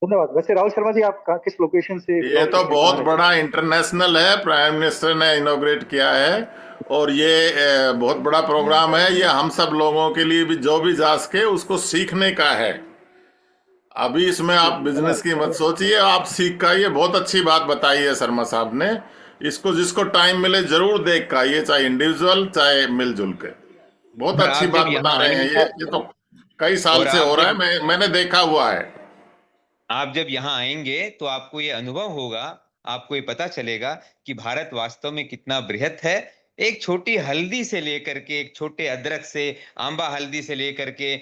धन्यवाद। वैसे राहुल शर्मा जी, आप किस लोकेशन से ये बिलोंग तो करते हैं, बहुत कहाँ बड़ा इंटरनेशनल है, प्राइम मिनिस्टर ने इनॉग्रेट किया है, और ये बहुत बड़ा प्रोग्राम है। ये हम सब लोगों के लिए भी, जो भी जा सके उसको सीखने का है। अभी इसमें आप बिजनेस की मत सोचिए, आप सीख का, ये बहुत अच्छी बात बताई है शर्मा साहब ने। इसको जिसको टाइम मिले जरूर देख का, ये चाहे इंडिविजुअल चाहे मिलजुल के। बहुत और अच्छी आप बात जब बता यहाँ रहे हैं। आएंगे, ये तो कई साल और से आप हो रहा जब है, मैंने देखा हुआ है। आप जब यहाँ आएंगे तो आपको ये अनुभव होगा, आपको ये पता चलेगा कि भारत वास्तव में कितना बृहत है। एक छोटी हल्दी से लेकर के, एक छोटे अदरक से, आंबा हल्दी से लेकर के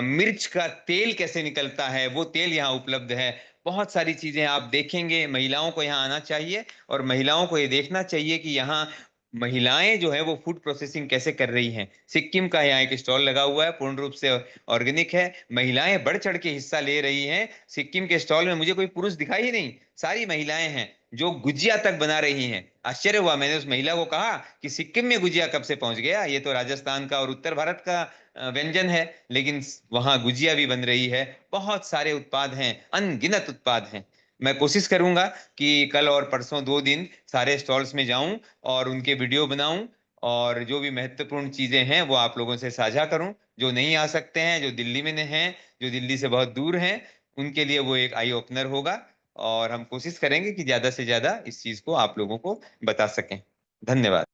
मिर्च का तेल कैसे निकलता है, वो तेल यहाँ उपलब्ध है। बहुत सारी चीजें आप देखेंगे। महिलाओं को यहाँ आना चाहिए, और महिलाओं को ये देखना चाहिए कि यहाँ महिलाएं जो है वो फूड प्रोसेसिंग कैसे कर रही हैं। सिक्किम का यहाँ एक स्टॉल लगा हुआ है, पूर्ण रूप से ऑर्गेनिक है, महिलाएं बढ़ चढ़ के हिस्सा ले रही हैं। सिक्किम के स्टॉल में मुझे कोई पुरुष दिखाई ही नहीं, सारी महिलाएं हैं जो गुजिया तक बना रही हैं। आश्चर्य हुआ, मैंने उस महिला को कहा कि सिक्किम में गुजिया कब से पहुंच गया, ये तो राजस्थान का और उत्तर भारत का व्यंजन है, लेकिन वहां गुजिया भी बन रही है। बहुत सारे उत्पाद हैं, अनगिनत उत्पाद हैं। मैं कोशिश करूंगा कि कल और परसों 2 दिन सारे स्टॉल्स में जाऊं और उनके वीडियो बनाऊं, और जो भी महत्वपूर्ण चीजें हैं वो आप लोगों से साझा करूं। जो नहीं आ सकते हैं, जो दिल्ली में हैं, जो दिल्ली से बहुत दूर हैं, उनके लिए वो एक आई ओपनर होगा, और हम कोशिश करेंगे कि ज्यादा से ज्यादा इस चीज को आप लोगों को बता सकें। धन्यवाद।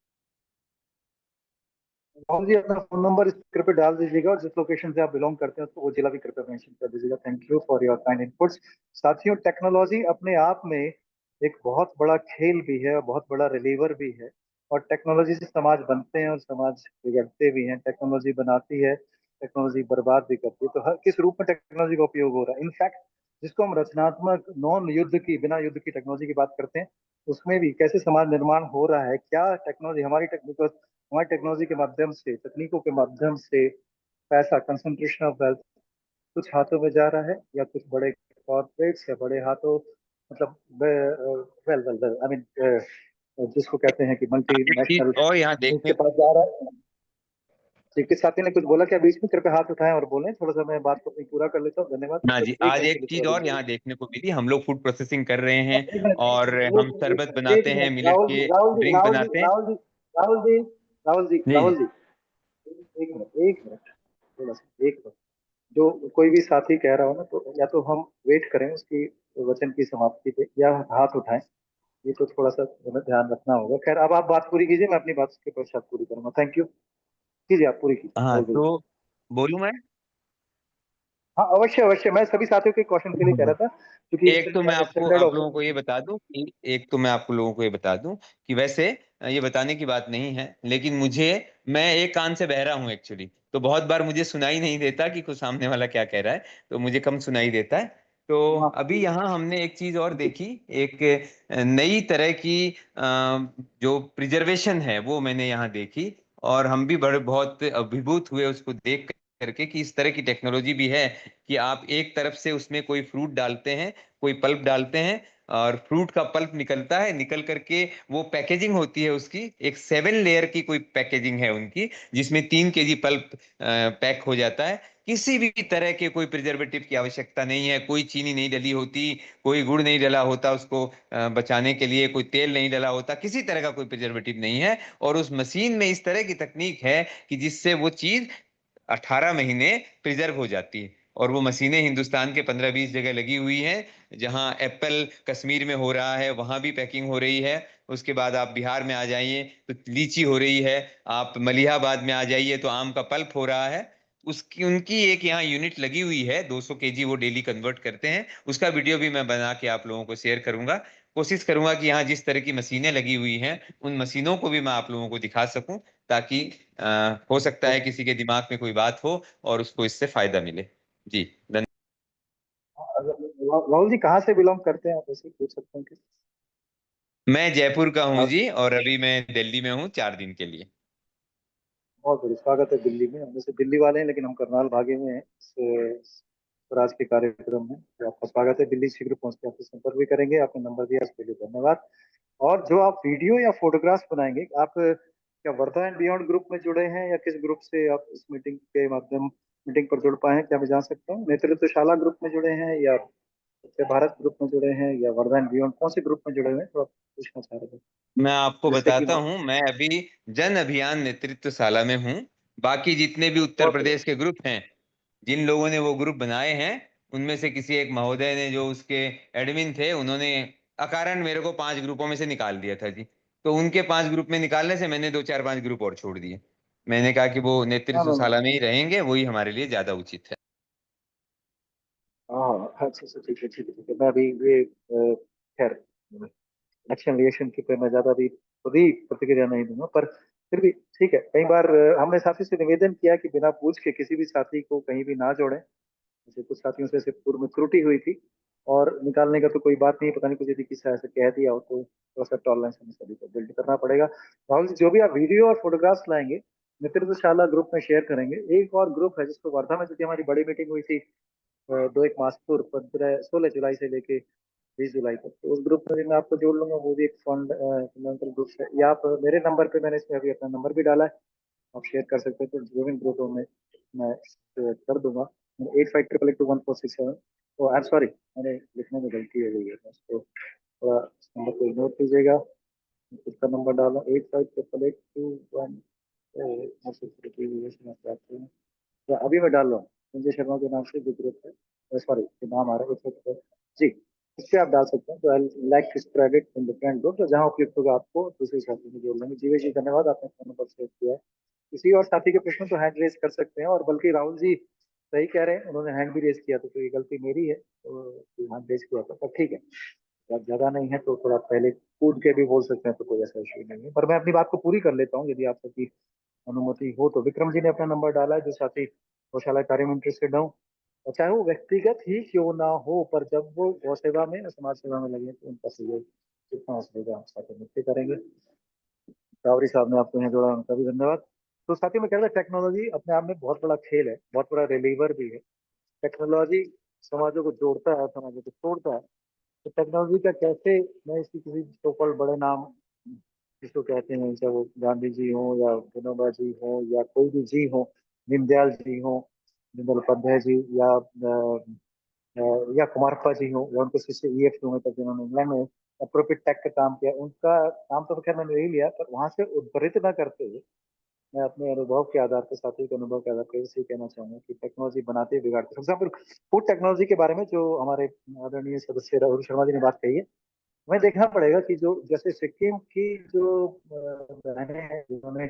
राहुल जी, अपना फोन नंबर इस कृपया डाल दीजिएगा, और जिस लोकेशन से आप बिलोंग करते हैं उसको वो जिला भी कृपया मेंशन कर दीजिएगा। Thank you for your kind inputs. साथियों, टेक्नोलॉजी अपने आप में एक बहुत बड़ा खेल भी है, बहुत बड़ा रिलीवर भी है, और टेक्नोलॉजी से समाज बनते हैं और समाज बिगड़ते भी हैं। टेक्नोलॉजी बनाती है, टेक्नोलॉजी बर्बाद भी करती है। तो हर किस रूप में टेक्नोलॉजी का उपयोग हो रहा है। इनफैक्ट जिसको हम रचनात्मक नॉन युद्ध की, बिना युद्ध की टेक्नोलॉजी की बात करते हैं, उसमें भी कैसे समाज निर्माण हो रहा है। क्या टेक्नोलॉजी, हमारी टेक्नोलॉजी के माध्यम से, तकनीकों के माध्यम से पैसा, कंसंट्रेशन ऑफ वेल्थ कुछ हाथों में जा रहा है, या कुछ बड़े कॉर्पोरेट्स या बड़े हाथों, मतलब well well well I mean जिसको कहते हैं कि एक चीज मल्टीनेशनल और यहाँ के देखने पास जा रहा है। ठीक है, साथी ने कुछ बोला क्या बीच में? कृपया हाथ उठाएं और बोलें, थोड़ा सा मैं बात को अपनी पूरा कर लेता हूँ। धन्यवाद। हाँ जी, बस एक आज मिनट के एक लिए चीज थोड़ा और रुक यहाँ देखने को मिली। हम लोग फूड प्रोसेसिंग कर रहे हैं, जाइए। एक मिनट, और हम शरबत बनाते हैं, मिलेट राहुल जी, के राहुल जी, ड्रिंक राहुल जी, बनाते हैं। राहुल जी, राहुल जी, राहुल जी, जी राहुल जी। जी, एक मिनट, एक मिनट, थोड़ा सा, एक मिनट। जो कोई भी साथी कह रहा हो ना, तो या तो हम वेट करें उसकी वचन की समाप्ति पे, या हाथ उठाएं। ये तो थोड़ा सा हमें ध्यान रखना होगा। खैर, अब आप बात पूरी कीजिए, मैं अपनी बात के पश्चात पूरी करूंगा। Thank you. कीजिए, आप पूरी कीजिए हाँ, राहुल जी। तो बोलूं मैं? हाँ, अवश्य अवश्य, मैं सभी साथियों के क्वेश्चन के लिए कह रहा था, क्योंकि एक तो मैं आपको स्टैंडर्ड आप ऑफ लोगों को ये बता दूं कि एक तो मैं आपको लोगों को ये बता दूं कि वैसे ये बताने की बात नहीं है, लेकिन मैं एक कान से बहरा हूं एक्चुअली, तो बहुत बार मुझे सुनाई नहीं देता कि कुछ सामने वाला क्या कह रहा है, तो मुझे कम सुनाई देता है। तो हाँ, अभी यहाँ हमने एक चीज और देखी, एक नई तरह की जो प्रिजर्वेशन है वो मैंने यहाँ देखी, और हम भी बड़े बहुत अभिभूत हुए उसको देख करके कि इस तरह की टेक्नोलॉजी भी है कि आप एक तरफ से उसमें कोई फ्रूट डालते हैं, कोई पल्प डालते हैं, और फ्रूट का पल्प निकलता है, निकल करके वो पैकेजिंग होती है उसकी, एक 7 लेयर की कोई पैकेजिंग है उनकी, जिसमें 3 kg पल्प पैक हो जाता है। किसी भी तरह के कोई प्रिजर्वेटिव की आवश्यकता नहीं है, कोई चीनी नहीं डली होती, कोई गुड़ नहीं डला होता उसको बचाने के लिए, कोई तेल नहीं डला होता, किसी तरह का कोई प्रिजर्वेटिव नहीं है। और उस मशीन में इस तरह की तकनीक है कि जिससे वो चीज 18 महीने प्रिजर्व हो जाती है। और वो मशीनें हिंदुस्तान के 15-20 जगह लगी हुई हैं, जहां एप्पल कश्मीर में हो रहा है वहां भी पैकिंग हो रही है। उसके बाद आप बिहार में आ जाइए तो लीची हो रही है, आप मलिहाबाद में आ जाइए तो आम का पल्प हो रहा है। उसकी उनकी एक यहाँ यूनिट लगी हुई है, 200 kg वो डेली कन्वर्ट करते हैं। उसका वीडियो भी मैं बना के आप लोगों को शेयर करूंगा। कोशिश करूंगा कि यहाँ जिस तरह की मशीनें लगी हुई हैं उन मशीनों को भी मैं आप लोगों को दिखा सकूं, ताकि हो सकता है किसी के दिमाग में कोई बात हो और उसको इससे फायदा मिले। जी धन्यवाद। राहुल जी कहाँ से बिलोंग करते हैं आप, ऐसे पूछ सकते हैं कि? मैं जयपुर का हूँ आप, जी, और अभी मैं दिल्ली में हूँ 4 दिन के लिए। बहुत बहुत स्वागत है दिल्ली में। हम जैसे दिल्ली वाले हैं, लेकिन हम करनाल भागे में हैं स्वराज के कार्यक्रम में। तो आपका स्वागत है दिल्ली। शीघ्र पहुंच के आपसे संपर्क भी करेंगे। आपने नंबर दिया उसके लिए धन्यवाद। और जो आप वीडियो या फोटोग्राफ्स बनाएंगे, आप क्या वर्धा एंड बियॉन्ड ग्रुप में जुड़े हैं, या किस ग्रुप से आप इस मीटिंग पर जुड़ पाए हैं, क्या मैं जान सकता हूँ? नेतृत्वशाला ग्रुप में जुड़े हैं, या सत्य भारत ग्रुप में जुड़े हैं, या वर्धा एंड बियॉन्ड, कौन से ग्रुप में जुड़े हुए हैं, तो आप पूछना चाह रहे थे? मैं आपको जैसे कि बताता हूँ, मैं अभी जन अभियान नेतृत्वशाला में हूँ। बाकी जितने भी उत्तर बहुत बढ़िया। प्रदेश के ग्रुप हैं, जिन लोगों ने वो ग्रुप बनाए हैं, उनमें से किसी एक महोदय ने, जो उसके एडमिन थे, उन्होंने अकारण मेरे को 5 ग्रुपों में से निकाल दिया था जी। तो उनके 5 ग्रुप में निकालने से मैंने 2 4 5 ग्रुप और छोड़ दिए। मैंने कहा कि वो हाँ, नेतृत्वशाला में ही रहेंगे, वही हमारे लिए ज्यादा उचित है। हाँ, अच्छा अच्छा, ठीक है ठीक है ठीक है। मैं अभी ये खैर, इलेक्शन रिएक्शन की पे मैं ज्यादा भी खुदी प्रतिक्रिया नहीं दूंगा, पर फिर भी ठीक है। कई बार हमने साथी से निवेदन किया कि बिना पूछ के किसी भी साथी को कहीं भी ना जोड़ें। जैसे कुछ साथियों से ऐसे पूर्व में त्रुटि हुई थी, और निकालने का तो कोई बात नहीं, पता नहीं कुछ यदि किसी ऐसे कह दिया हो तो थोड़ा सा टॉलरेंस हमें सभी को बिल्ड करना पड़ेगा। राहुल जी, जो भी आप वीडियो और फोटोग्राफ्स लाएंगे, नेतृत्वशाला ग्रुप में शेयर करेंगे। एक और ग्रुप है जिसको वर्धा में, जो कि हमारी बड़ी मीटिंग हुई थी 2-1 मास पूर्व, 16 जुलाई से लेके 20 जुलाई तक, तो उस ग्रुप में भी मैं आपको जोड़ लूंगा। वो भी एक फंडामेंटल ग्रुप है। या आप मेरे नंबर पे, मैंने इसमें अभी अपना नंबर भी डाला है, आप शेयर कर सकते हैं। तो जोइन ग्रुपों में मैं शेयर कर दूंगा। 85882146 तो आई एम सॉरी, मैंने लिखने में गलती हो गई है, मैं उसको थोड़ा इस नंबर को इग्नोर कीजिएगा। इसका नंबर डाला 858821। या अभी मैं डाल रहा हूँ, संजय शर्मा के नाम से जो ग्रुप है, सॉरी नाम आ रहा है जी, इस पे आप डाल सकते हैं। तो I like to spread it in different group, तो जहाँ उपयुक्त होगा आपको दूसरे साथी में जोड़ लेंगे। जीवे जी धन्यवाद, आपने फोन नंबर शेयर किया है। किसी और साथी के प्रश्न तो हैंड रेज कर सकते हैं, और बल्कि राहुल जी सही कह रहे हैं, उन्होंने हैंड भी रेज किया, तो ये गलती मेरी है, तो हैंड रेज किया था, पर ठीक है। अब ज्यादा नहीं है तो थोड़ा पहले कूद के भी बोल सकते हैं, तो कोई ऐसा इशू नहीं है। पर मैं अपनी बात को पूरी कर लेता हूँ, यदि आप सबकी अनुमति हो तो। विक्रम जी ने अपना नंबर डाला है, जो साथी गौशाला कार्य में इंटरेस्टेड हो, और चाहे वो व्यक्तिगत ही क्यों ना हो, पर जब वो गौ सेवा में या समाज सेवा में लगे तो उनका सहयोग जितना हो सकेगा हम साथी मिलकर करेंगे। रावरी साहब ने आपको यहाँ जोड़ा, उनका भी धन्यवाद। तो साथियों में कहता है, टेक्नोलॉजी अपने आप में बहुत बड़ा खेल है, बहुत बड़ा रिलीवर भी है। टेक्नोलॉजी समाजों को जोड़ता है, समाजों को तोड़ता है। तो टेक्नोलॉजी का कैसे, मैं इसकी किसी सोकॉल्ड बड़े नाम जिसको कहते हैं, चाहे वो गांधी जी हो, या विनोबा जी हो, या कोई भी जी हो, दीनदयाल जी हो, दीनदयाल उपाध्याय जी, या कुमारप्पा जी हो, या उनके शिष्य EF हुए तक, जिन्होंने इंग्लैंड में अप्रोप्रिएट टेक का काम किया, उनका काम तो खैर मैंने नहीं लिया, पर वहां से उद्धृत न करते हुए मैं अपने अनुभव के आधार पर, साथियों के अनुभव के आधार पर इसे कहना चाहूंगा कि टेक्नोलॉजी बनाते बिगाड़ते। फॉर एग्जाम्पल फूड टेक्नोलॉजी के बारे में जो हमारे आदरणीय सदस्य राहुल शर्मा जी ने बात कही है, हमें देखना पड़ेगा कि जो जैसे सिक्किम की जो बहनें हैं जिन्होंने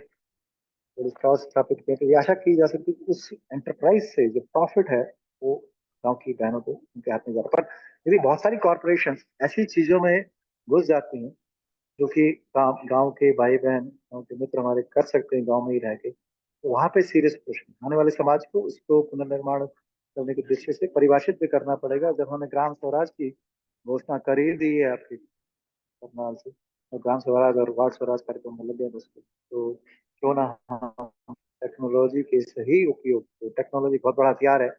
स्टॉल स्थापित किया, तो ये आशा की जा सकती है कि उस एंटरप्राइज से जो प्रॉफिट है वो गांव की बहनों को उनके हाथ में जा रहा है। पर यदि बहुत सारी कॉरपोरेशन ऐसी चीजों में घुस जाती हैं जो कि गांव के भाई बहन, गांव के मित्र हमारे कर सकते हैं गांव में ही रह के, तो वहां पे सीरियस प्रश्न आने वाले समाज को उसको पुनर्निर्माण करने के दृष्टि से परिभाषित भी करना पड़ेगा। जब हमने ग्राम स्वराज की घोषणा कर ही दी है आपकी करनाल से, और ग्राम स्वराज और वार्ड स्वराज कार्यक्रम में लगे हैं दोस्तों, तो क्यों ना हम टेक्नोलॉजी के सही उपयोग, तो टेक्नोलॉजी बहुत बड़ा हथियार है,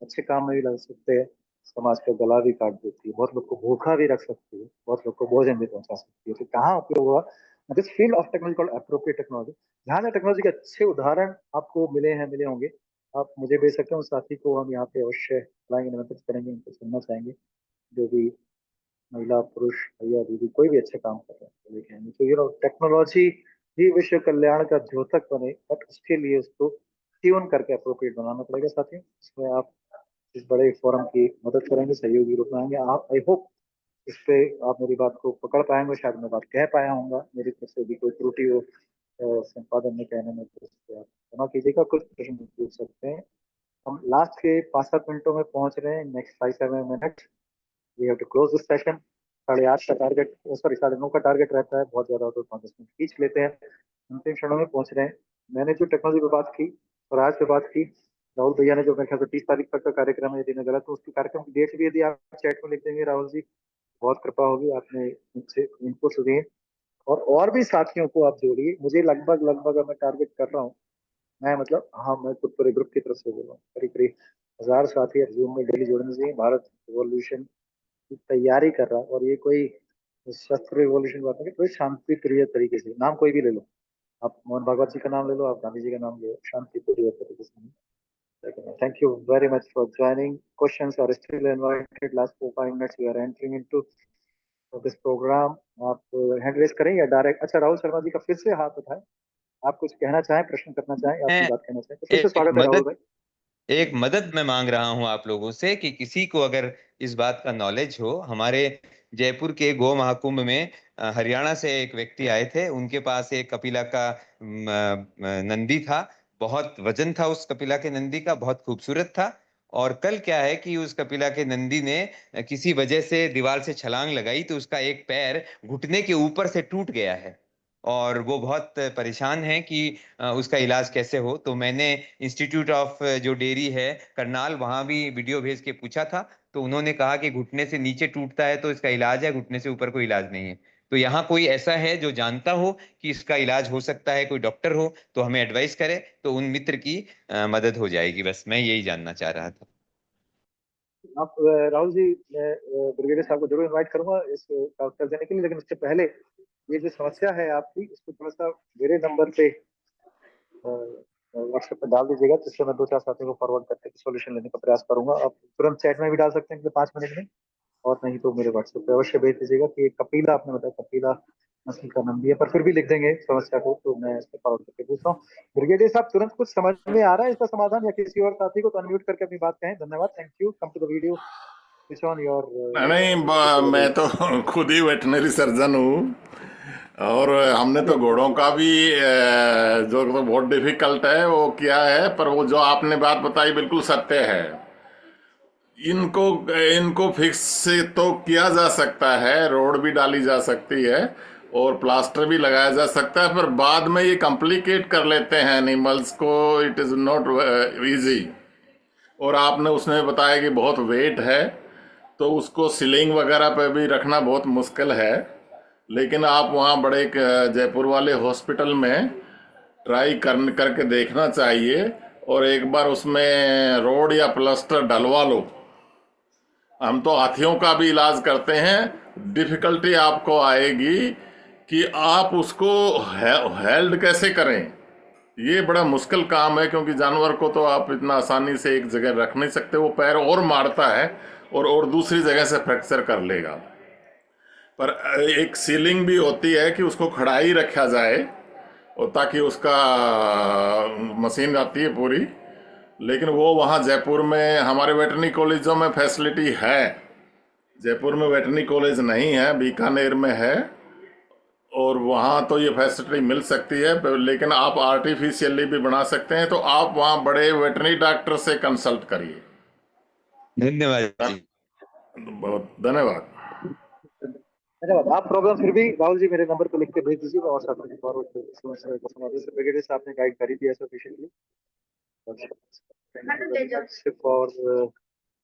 अच्छे काम में भी लग सकते हैं, समाज का गला भी काट देती है, बहुत लोग को भूखा भी रख सकती है, बहुत लोग को भोजन भी पहुंचा सकती है। तो कहाँ उपयोग हुआ this field of technology called appropriate technology, जहाँ से टेक्नोलॉजी के अच्छे उदाहरण आपको मिले होंगे, आप मुझे भेज सकते हैं, उस साथी को हम यहाँ पे अवश्य बुलाएंगे, निमंत्रित करेंगे, उनको सुनना चाहेंगे, जो भी महिला पुरुष भैया दीदी कोई भी अच्छे काम कर रहे हैं तो देखेंगे। तो टेक्नोलॉजी ही विश्व कल्याण का द्योतक बने, बट उसके लिए उसको ट्यून करके अप्रोप्रिएट बनाना पड़ेगा साथियों। इसमें आप इस बड़े फोरम की मदद करेंगे, सहयोगी रूप में आएंगे आप। आई होप इस पे आप मेरी बात को पकड़ पाएंगे, शायद मैं बात कह पाया हूँ, मेरी तरफ से भी कोई त्रुटि हो संपादन में कहने में, तो आप क्षमा कीजिएगा। कुछ प्रश्न पूछ सकते हैं। हम लास्ट के 5-7 मिनटों में पहुंच रहे हैं, next 5-7 minute we have to close this session. 8:30 का टारगेट, सॉरी 9:30 का टारगेट रहता है, बहुत ज्यादा तो 5-10 मिनट खींच लेते हैं। अंतिम क्षणों में पहुंच रहे हैं। मैंने जो टेक्नोलॉजी पे बात की, स्वराज पे बात की, राहुल भैया ने जो मेरे ख्याल से 30 तारीख तक का कार्यक्रम है, यदि मैं गलत हूँ उसकी कार्यक्रम की डेट भी यदि आप चैट में लिख देंगे राहुल जी, बहुत कृपा होगी, आपने मुझसे इनपुट दिए। और भी साथियों को आप जोड़िए। मुझे लगभग मैं टारगेट कर रहा हूँ, मैं मतलब हाँ, मैं खुद पूरे ग्रुप की तरफ से बोल रहा हूँ, करीब करीब 1000 साथी जूम में डेली जोड़ने चाहिए। भारत रिवॉल्यूशन की तैयारी कर रहा है, और ये कोई शस्त्र रिवॉल्यूशन बात नहीं, कोई शांति प्रिय तरीके से, नाम कोई भी ले लो, आप मोहन भागवत जी का नाम ले लो, आप गांधी जी का नाम ले लो, शांति प्रिय तरीके से। Thank you very much for joining. Questions are still invited. Last 4-5 minutes we are entering into this program. आप हैंड रेस करें या डायरेक्ट? अच्छा, राहुल शर्मा जी का फिर से हाथ उठाए, आप कुछ कहना चाहें, प्रश्न करना चाहें, अपनी बात कहना चाहें, तो फिर से स्वागत है राहुल भाई। एक मदद मैं मांग रहा हूं आप लोगों से कि किसी को अगर इस बात का नॉलेज हो, हमारे जयपुर के गो महाकुंभ में हरियाणा से एक व्यक्ति आए थे, उनके पास एक कपिला का नंदी था, बहुत वजन था उस कपिला के नंदी का, बहुत खूबसूरत था। और कल क्या है कि उस कपिला के नंदी ने किसी वजह से दीवार से छलांग लगाई, तो उसका एक पैर घुटने के ऊपर से टूट गया है और वो बहुत परेशान है कि उसका इलाज कैसे हो। तो मैंने इंस्टीट्यूट ऑफ जो डेयरी है करनाल, वहां भी वीडियो भेज के पूछा था, तो उन्होंने कहा कि घुटने से नीचे टूटता है तो इसका इलाज है, घुटने से ऊपर कोई इलाज नहीं है। तो यहाँ कोई ऐसा है जो जानता हो कि इसका इलाज हो सकता है, कोई डॉक्टर हो, तो हमें एडवाइस करे, तो उन मित्र की मदद हो जाएगी। बस मैं यही जानना चाह रहा था। आप राहुल जी, मैं ब्रिगेडियर साहब को जरूर इनवाइट करूंगा इस का उत्तर देने के लिए, लेकिन उससे पहले ये जो समस्या है आपकी, इसको थोड़ा सा मेरे नंबर पे व्हाट्सएप पे डाल दीजिएगा, जिससे मैं 2-4 साथियों को फॉरवर्ड करके सोल्यूशन लेने का प्रयास करूंगा। आप तुरंत चैट में भी डाल सकते हैं 5 मिनट में, और नहीं तो मेरे व्हाट्सएप पे अवश्य भेज दीजिएगा कि कपिला, आपने बताया कपिला नस्ल का नंदी है, पर फिर भी लिख देंगे समस्या को, तो मैं इसको फॉरवर्ड करके पूछता हूँ। ब्रिगेडियर साहब, तुरंत कुछ समझ में आ रहा है इसका समाधान, या किसी और साथी को तो अनम्यूट करके अपनी बात कहें। धन्यवाद, thank you, come to the video, switch on your. नहीं, मैं तो खुद ही वेटनरी सर्जन हूँ, और हमने तो घोड़ों का भी जो तो बहुत डिफिकल्ट है वो किया है, पर वो जो आपने बात बताई बिल्कुल सत्य है। इनको फिक्स से तो किया जा सकता है, रोड भी डाली जा सकती है और प्लास्टर भी लगाया जा सकता है, पर बाद में ये कॉम्प्लिकेट कर लेते हैं एनिमल्स को, इट इज़ नॉट इजी। और आपने उसमें बताया कि बहुत वेट है, तो उसको सीलिंग वगैरह पे भी रखना बहुत मुश्किल है। लेकिन आप वहाँ बड़े जयपुर वाले हॉस्पिटल में ट्राई करके देखना चाहिए, और एक बार उसमें रोड या प्लास्टर डलवा लो। हम तो हाथियों का भी इलाज करते हैं, डिफिकल्टी आपको आएगी कि आप उसको हेल्ड कैसे करें। ये बड़ा मुश्किल काम है, क्योंकि जानवर को तो आप इतना आसानी से एक जगह रख नहीं सकते, वो पैर और मारता है और दूसरी जगह से फ्रैक्चर कर लेगा। पर एक सीलिंग भी होती है कि उसको खड़ा ही रखा जाए, और ताकि उसका मशीन आती है पूरी। लेकिन वो वहाँ जयपुर में हमारे वेटरनरी कॉलेजों में फैसिलिटी है, जयपुर में वेटरनरी कॉलेज नहीं है, बीकानेर में है, और वहाँ तो ये फैसिलिटी मिल सकती है। लेकिन आप आर्टिफिशियली भी बना सकते हैं, तो आप वहाँ बड़े वेटरनरी डॉक्टर से कंसल्ट करिए। धन्यवाद जी। बहुत धन्यवाद। धन्यवाद। आप प्रोग्राम फिर भी राहुल जी मेरे नंबर पे लिख के भेज दीजिए, और साथ में फॉरवर्ड ब्रिगेडियर साहब ने गाइड करी थी सफिशिएंटली। फॉर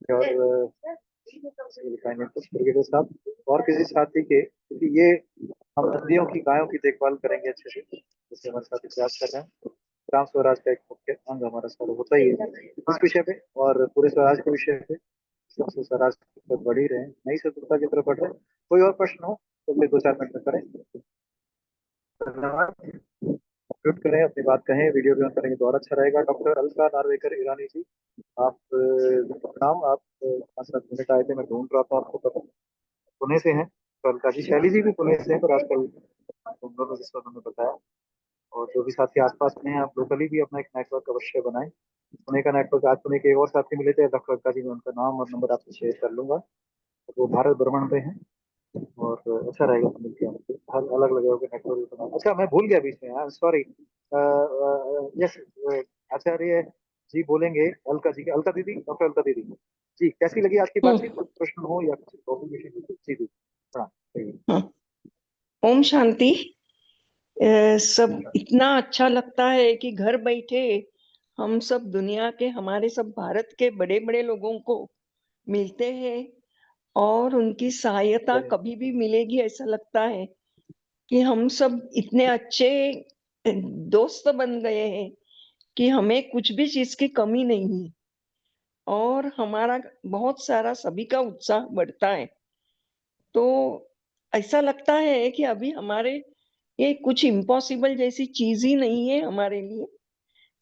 योर ब्रिगेडियर साहब और किसी साथी के, क्योंकि ये हम नदियों की गायों की देखभाल करेंगे अच्छे से, जैसे हमारे साथी प्रयास कर रहे हैं। ग्राम स्वराज का एक मुख्य अंग हमारा सर होता ही है इस विषय पे, और पूरे स्वराज के विषय पे सबसे स्वराज पर बढ़ ही रहे हैं, नई स्वतंत्रता की तरफ बढ़ रहे हैं। कोई और प्रश्न हो तो अगले 2-4 मिनट में करें। धन्यवाद। म्यूट करें, अपनी बात कहें, वीडियो भी ऑन करेंगे तो और अच्छा रहेगा। डॉक्टर अलका नार्वेकर ईरानी जी, आप नाम आप 5-7 मिनट आए थे, मैं ढूंढ रहा था आपको, पता पुणे से हैं। तो अलका जी, शैली जी भी पुणे से हैं, पर आजकल उन दोनों जिस उन्होंने बताया, और जो भी साथी आसपास में हैं, आप लोकली भी अपना एक नेटवर्क अवश्य बनाएं। पुणे का नेटवर्क, आज पुणे के एक और साथी मिले थे डॉक्टर अलका जी, मैं उनका नाम और नंबर आपसे शेयर कर लूंगा। तो वो भारत भ्रमण पे हैं, और अच्छा रहेगा तो मिलके आपसे हर अलग अलग जगह के नेटवर्क बनाना। अच्छा, मैं भूल गया बीच में, सॉरी। यस, आचार्य जी बोलेंगे अलका जी, अलका दीदी, डॉक्टर अलका दीदी जी, कैसी लगी आज की बातचीत? कुछ प्रश्न हो या कुछ टॉपिक जी जी, हाँ हाँ, ओम शांति। सब इतना अच्छा लगता है कि घर बैठे हम सब दुनिया के, हमारे सब भारत के बड़े बड़े लोगों को मिलते हैं, और उनकी सहायता कभी भी मिलेगी ऐसा लगता है कि हम सब इतने अच्छे दोस्त बन गए हैं कि हमें कुछ भी चीज की कमी नहीं है, और हमारा बहुत सारा सभी का उत्साह बढ़ता है। तो ऐसा लगता है कि अभी हमारे ये कुछ इम्पॉसिबल जैसी चीज ही नहीं है हमारे लिए,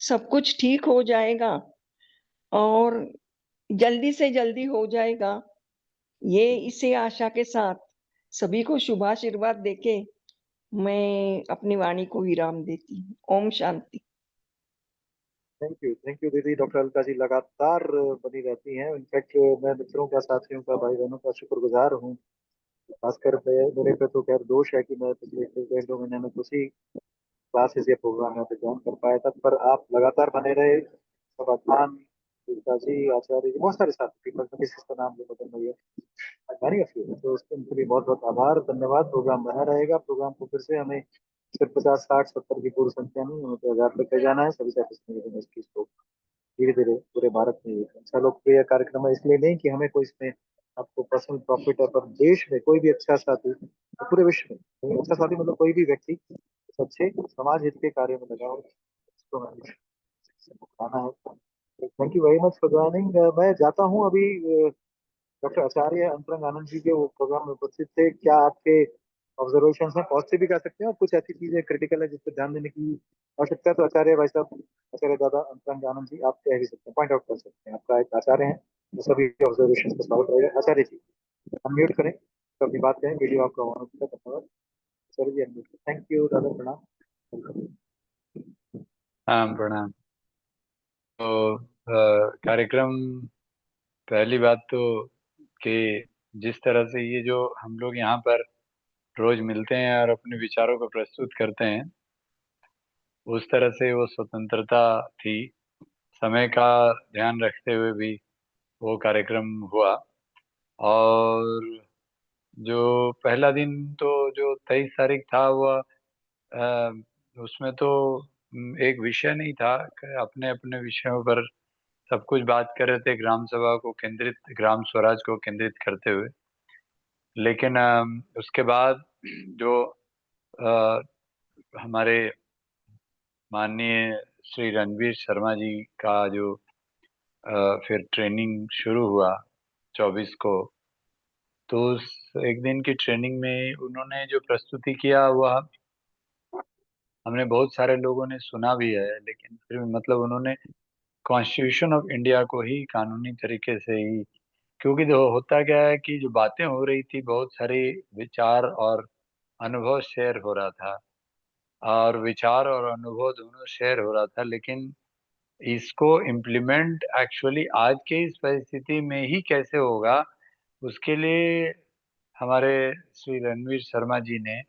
सब कुछ ठीक हो जाएगा, और जल्दी से जल्दी हो जाएगा। ये इसी आशा के साथ सभी को शुभाशीर्वाद देके मैं अपनी वाणी को विराम देती हूँ। ओम शांति। थैंक यू दीदी। डॉक्टर अलका जी लगातार बनी रहती हैं। इनफैक्ट मैं मित्रों का, साथियों का, भाई बहनों का शुक्रगुजार हूँ। खासकर मेरे पे तो खैर दोष है कि मैं पिछले 1-2 महीने में कुछ ही क्लासेस या प्रोग्राम यहाँ पे ज्वाइन कर पाया था, पर आप लगातार बने रहे। सब खान, दुर्गा जी, आचार्य जी, बहुत सारे साथी, पर किसी का नाम नहीं बदल रही है, मेनी ऑफ यू, तो उसके उनके लिए बहुत बहुत आभार, धन्यवाद। प्रोग्राम बना रहेगा। प्रोग्राम को फिर से हमें सिर्फ 50-60-70 की पूर्व संख्या नहीं, हमें तो 1000 तक ले जाना है। सभी साथी इसको धीरे धीरे पूरे भारत में एक अच्छा लोकप्रिय कार्यक्रम है, इसलिए नहीं कि हमें कोई इसमें आपको पर्सनल प्रॉफिट है, पर देश में कोई भी अच्छा साथी, तो पूरे विश्व में कोई अच्छा साथी, मतलब कोई भी व्यक्ति अच्छे समाज हित के कार्य में लगा हो, इसको हमें बताना है। Thank you very much for joining. मैं जाता हूँ अभी। डॉक्टर आचार्य अंतरंग आनंद जी के वो प्रोग्राम में उपस्थित थे। क्या आपके ऑब्जर्वेशन हैं? पॉजिटिव भी कर सकते हैं, और कुछ ऐसी चीजें क्रिटिकल है जिस पर ध्यान देने की आवश्यकता है, तो आचार्य भाई साहब, आचार्य दादा अंतरंग आनंद जी, आप कह भी सकते हैं, पॉइंट आउट कर सकते हैं। आपका एक आचार्य है, तो सभी ऑब्जर्वेशन का स्वागत रहेगा। आचार्य जी अनम्यूट करें, तो अपनी बात करें, वीडियो आपका ऑन होगा। धन्यवाद आचार्य जी, अनम्यूट। थैंक यू दादा, प्रणाम। हाँ, प्रणाम। तो कार्यक्रम, पहली बात तो कि जिस तरह से ये जो हम लोग यहाँ पर रोज मिलते हैं और अपने विचारों को प्रस्तुत करते हैं, उस तरह से वो स्वतंत्रता थी, समय का ध्यान रखते हुए भी वो कार्यक्रम हुआ। और जो पहला दिन तो जो 23 तारीख था, वह उसमें तो एक विषय नहीं था, अपने अपने विषयों पर सब कुछ बात कर रहे थे, ग्राम सभा को केंद्रित, ग्राम स्वराज को केंद्रित करते हुए। लेकिन उसके बाद जो हमारे माननीय श्री रणवीर शर्मा जी का जो फिर ट्रेनिंग शुरू हुआ 24 को, तो उस एक दिन की ट्रेनिंग में उन्होंने जो प्रस्तुति किया वह हमने बहुत सारे लोगों ने सुना भी है, लेकिन फिर मतलब उन्होंने कॉन्स्टिट्यूशन ऑफ इंडिया को ही कानूनी तरीके से ही, क्योंकि जो होता क्या है कि जो बातें हो रही थी, बहुत सारे विचार और अनुभव शेयर हो रहा था, और विचार और अनुभव दोनों शेयर हो रहा था, लेकिन इसको इम्प्लीमेंट एक्चुअली आज के इस परिस्थिति में ही कैसे होगा, उसके लिए हमारे श्री रणवीर शर्मा जी ने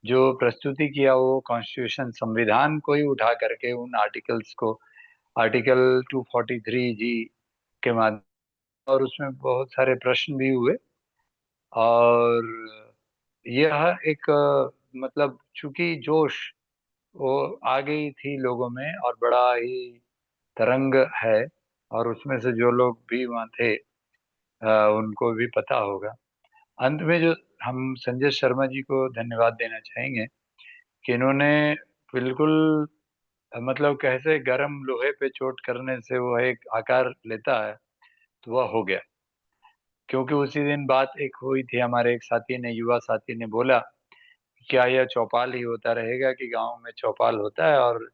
जो प्रस्तुति किया, वो कॉन्स्टिट्यूशन, संविधान को ही उठा करके उन आर्टिकल्स को, आर्टिकल 243 जी के माध्यम और उसमें बहुत सारे प्रश्न भी हुए। और यह एक मतलब चूंकि जोश वो आ गई थी लोगों में और बड़ा ही तरंग है, और उसमें से जो लोग भी वहाँ थे उनको भी पता होगा। अंत में जो हम संजय शर्मा जी को धन्यवाद देना चाहेंगे कि इन्होंने बिल्कुल मतलब कैसे गर्म लोहे पे चोट करने से वो एक आकार लेता है, तो वह हो गया। क्योंकि उसी दिन बात एक हुई थी, हमारे एक साथी ने, युवा साथी ने बोला, क्या यह चौपाल ही होता रहेगा कि गांव में चौपाल होता है और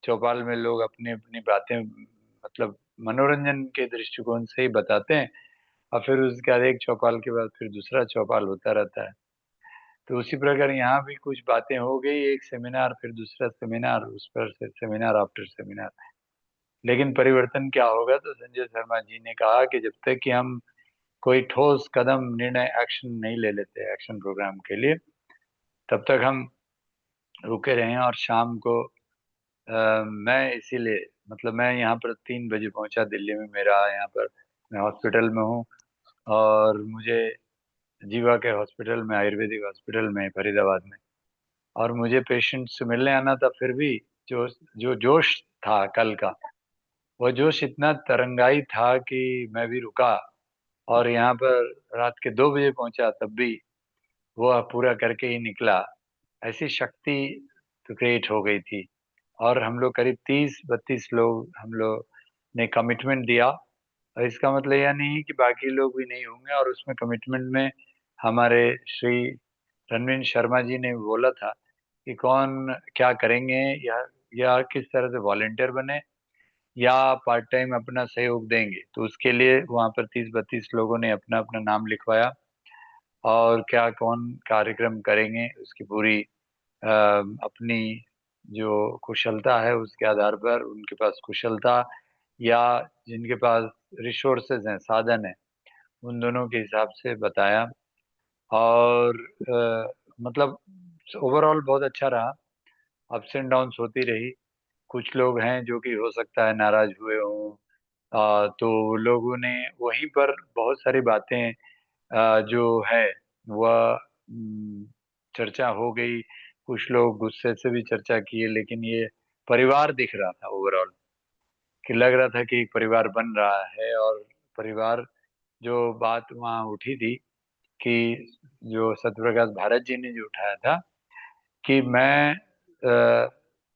चौपाल में लोग अपनी अपनी बातें मतलब मनोरंजन के दृष्टिकोण से ही बताते हैं, और फिर उसके बाद एक चौपाल के बाद फिर दूसरा चौपाल होता रहता है। तो उसी प्रकार यहाँ भी कुछ बातें हो गई, एक सेमिनार फिर दूसरा सेमिनार, उस पर से सेमिनार आफ्टर सेमिनार। लेकिन परिवर्तन क्या होगा, तो संजय शर्मा जी ने कहा कि जब तक कि हम कोई ठोस कदम, निर्णय, एक्शन नहीं ले लेते एक्शन प्रोग्राम के लिए, तब तक हम रुके रहें। और शाम को मैं इसीलिए मतलब मैं यहाँ पर 3 बजे पहुंचा दिल्ली में, मेरा यहाँ पर मैं हॉस्पिटल में हूँ, और मुझे जीवा के हॉस्पिटल में, आयुर्वेदिक हॉस्पिटल में फरीदाबाद में, और मुझे पेशेंट से मिलने आना था। फिर भी जो जोश था कल का, वो जोश इतना तरंगाई था कि मैं भी रुका, और यहाँ पर रात के 2 बजे पहुंचा, तब भी वो पूरा करके ही निकला। ऐसी शक्ति तो क्रिएट हो गई थी। और हम लोग करीब 30-32 लोग हम लोग ने कमिटमेंट दिया, और इसका मतलब यह नहीं है कि बाकी लोग भी नहीं होंगे। और उसमें कमिटमेंट में हमारे श्री रणवीर शर्मा जी ने बोला था कि कौन क्या करेंगे, या किस तरह से वॉलेंटियर बने या पार्ट टाइम अपना सहयोग देंगे। तो उसके लिए वहाँ पर 30-32 लोगों ने अपना अपना नाम लिखवाया, और क्या कौन कार्यक्रम करेंगे उसकी पूरी अपनी जो कुशलता है उसके आधार पर, उनके पास कुशलता या जिनके पास रिसोर्सेज हैं, साधन है, उन दोनों के हिसाब से बताया। और मतलब ओवरऑल बहुत अच्छा रहा। अप्स एंड डाउन्स होती रही। कुछ लोग हैं जो कि हो सकता है नाराज हुए हों, तो लोगों ने वहीं पर बहुत सारी बातें जो है वह चर्चा हो गई। कुछ लोग गुस्से से भी चर्चा किए, लेकिन ये परिवार दिख रहा था ओवरऑल, कि लग रहा था कि एक परिवार बन रहा है। और परिवार जो बात वहाँ उठी थी कि जो सत्यप्रकाश भारत जी ने जो उठाया था कि मैं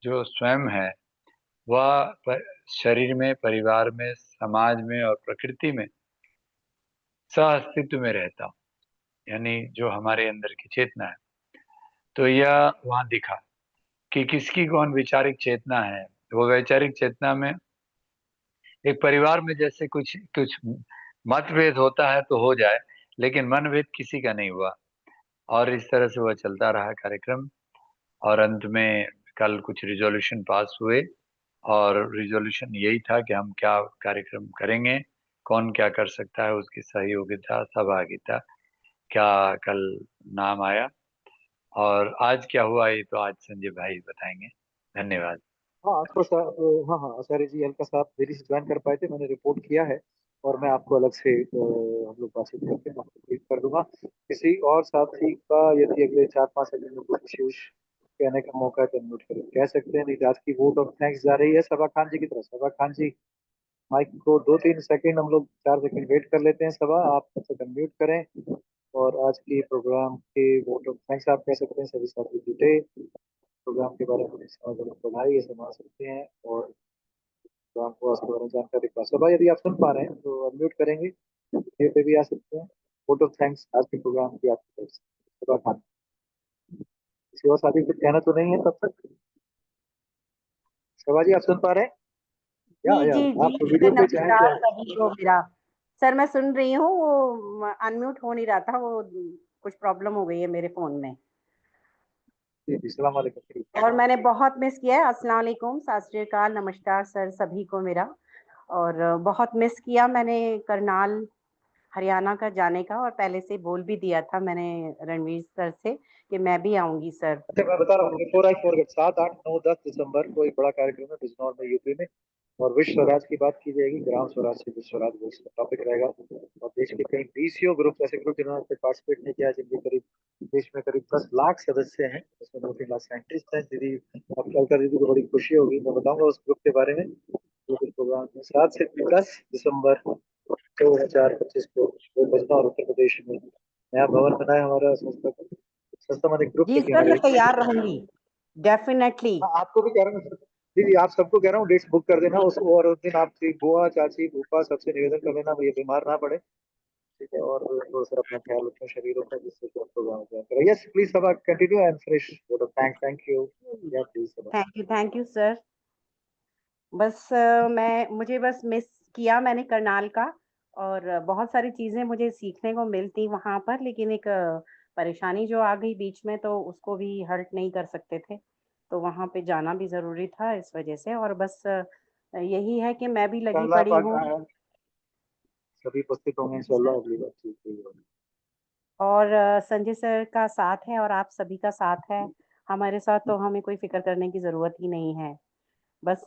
जो स्वयं है वह शरीर में, परिवार में, समाज में और प्रकृति में सह अस्तित्व में रहता हूँ, यानी जो हमारे अंदर की चेतना है। तो यह वहाँ दिखा कि किसकी कौन वैचारिक चेतना है। वो वैचारिक चेतना में एक परिवार में जैसे कुछ कुछ मतभेद होता है तो हो जाए, लेकिन मनभेद किसी का नहीं हुआ। और इस तरह से वह चलता रहा कार्यक्रम। और अंत में कल कुछ रिजोल्यूशन पास हुए, और रिजोल्यूशन यही था कि हम क्या कार्यक्रम करेंगे, कौन क्या कर सकता है, उसकी सहयोगिता, सहभागिता, क्या कल नाम आया। और आज क्या हुआ ये तो आज संजय भाई बताएंगे। धन्यवाद। हाँ थोड़ा सा हाँ हाँ आचार्य जी हल्का सा आप देरी से ज्वाइन कर पाए थे, मैंने रिपोर्ट किया है और मैं आपको अलग से हम लोग बातचीत करके मैं आपको brief कर दूंगा। किसी और साथी का यदि अगले 4-5 सेकंड में कुछ विशेष कहने का मौका है तो अनम्यूट करें, कह सकते हैं। नहीं तो आज की वोट ऑफ थैंक्स जा रही है सबा खान जी की तरफ। सबा खान जी माइक को 2-3 सेकंड, हम लोग 4 सेकंड वेट कर लेते हैं। सबा आप तब तक अनम्यूट करें और आज की प्रोग्राम के वोट ऑफ थैंक्स आप कह सकते हैं। सभी साथी जुटे, प्रोग्राम के बारे में बढ़ाई ये संभाल सकते हैं और प्रोग्राम को उसके बारे में जानकारी पा सभा यदि आप सुन पा रहे हैं तो अनम्यूट करेंगे, ये पे भी आ सकते हैं। वोट ऑफ थैंक्स आज के प्रोग्राम की आपकी तरफ से सबा खान। किसी और साथी कुछ कहना तो नहीं है तब तक? सभा जी आप सुन पा रहे हैं? या जी जी आप जी वीडियो सर, पे चाहें नमस्कार तो सभी को मेरा। सर मैं सुन रही हूँ, वो अनम्यूट हो नहीं रहा था, वो कुछ प्रॉब्लम हो गई है मेरे फोन में। जी जी सलाम वालेकुम। और मैंने बहुत मिस किया है। अस्सलाम वालेकुम, सत श्री अकाल, नमस्कार सर सभी को मेरा। और बहुत मिस किया मैंने करनाल हरियाणा का जाने का, और पहले से बोल भी दिया था मैंने रणवीर सर से कि मैं भी आऊंगी सर। अच्छा मैं बता रहा हूँ, 4 I 4 7, 8, 9, 10 दिसंबर को एक बड़ा कार्यक्रम है बिजनौर में, यूपी में। और विश्व स्वराज की बात की जाएगी, ग्राम स्वराज से विश्व स्वराज वो इसका टॉपिक रहेगा। और देश के कई बीसीओ ग्रुप, ऐसे ग्रुप जिन्होंने पार्टिसिपेट नहीं किया, जिनके करीब देश में करीब 10 लाख सदस्य हैं, उसमें 2-3 लाख साइंटिस्ट हैं। दीदी अब कल दीदी को बड़ी खुशी होगी, मैं बताऊंगा उस ग्रुप के बारे में। ग्रुप प्रोग्राम में 7 से 10 दिसंबर 2025 को बजना और उत्तर प्रदेश में नया भवन बना है हमारा संस्था माने ग्रुप जी के सर, मैं हमारे। तैयार रहूंगी डेफिनेटली। हाँ, आपको भी कह रहा हूँ दीदी, आप सबको कह रहा हूँ डेट्स बुक कर देना उसको, और उस दिन आप बुआ चाची फूफा सबसे निवेदन कर देना ये बीमार ना पड़े, ठीक है। और थोड़ा सा अपना ख्याल रखें शरीरों का, जिससे कि प्रोग्राम करें। Yes please Saba continue and finish. Thank you. Yeah please Saba. Thank you sir. बस मुझे बस मिस किया मैंने करनाल का, और बहुत सारी चीजें मुझे सीखने को मिलती वहां पर, लेकिन एक परेशानी जो आ गई बीच में, तो उसको भी हर्ट नहीं कर सकते थे, तो वहां पे जाना भी जरूरी था इस वजह से। और बस यही है कि मैं भी लगी इंशाल्लाह पड़ी हूँ, सभी उपस्थित होंगे इंशाल्लाह अगली बार। ठीक है। और संजय सर का साथ है और आप सभी का साथ है हमारे साथ, तो हमें कोई फिक्र करने की जरूरत ही नहीं है। बस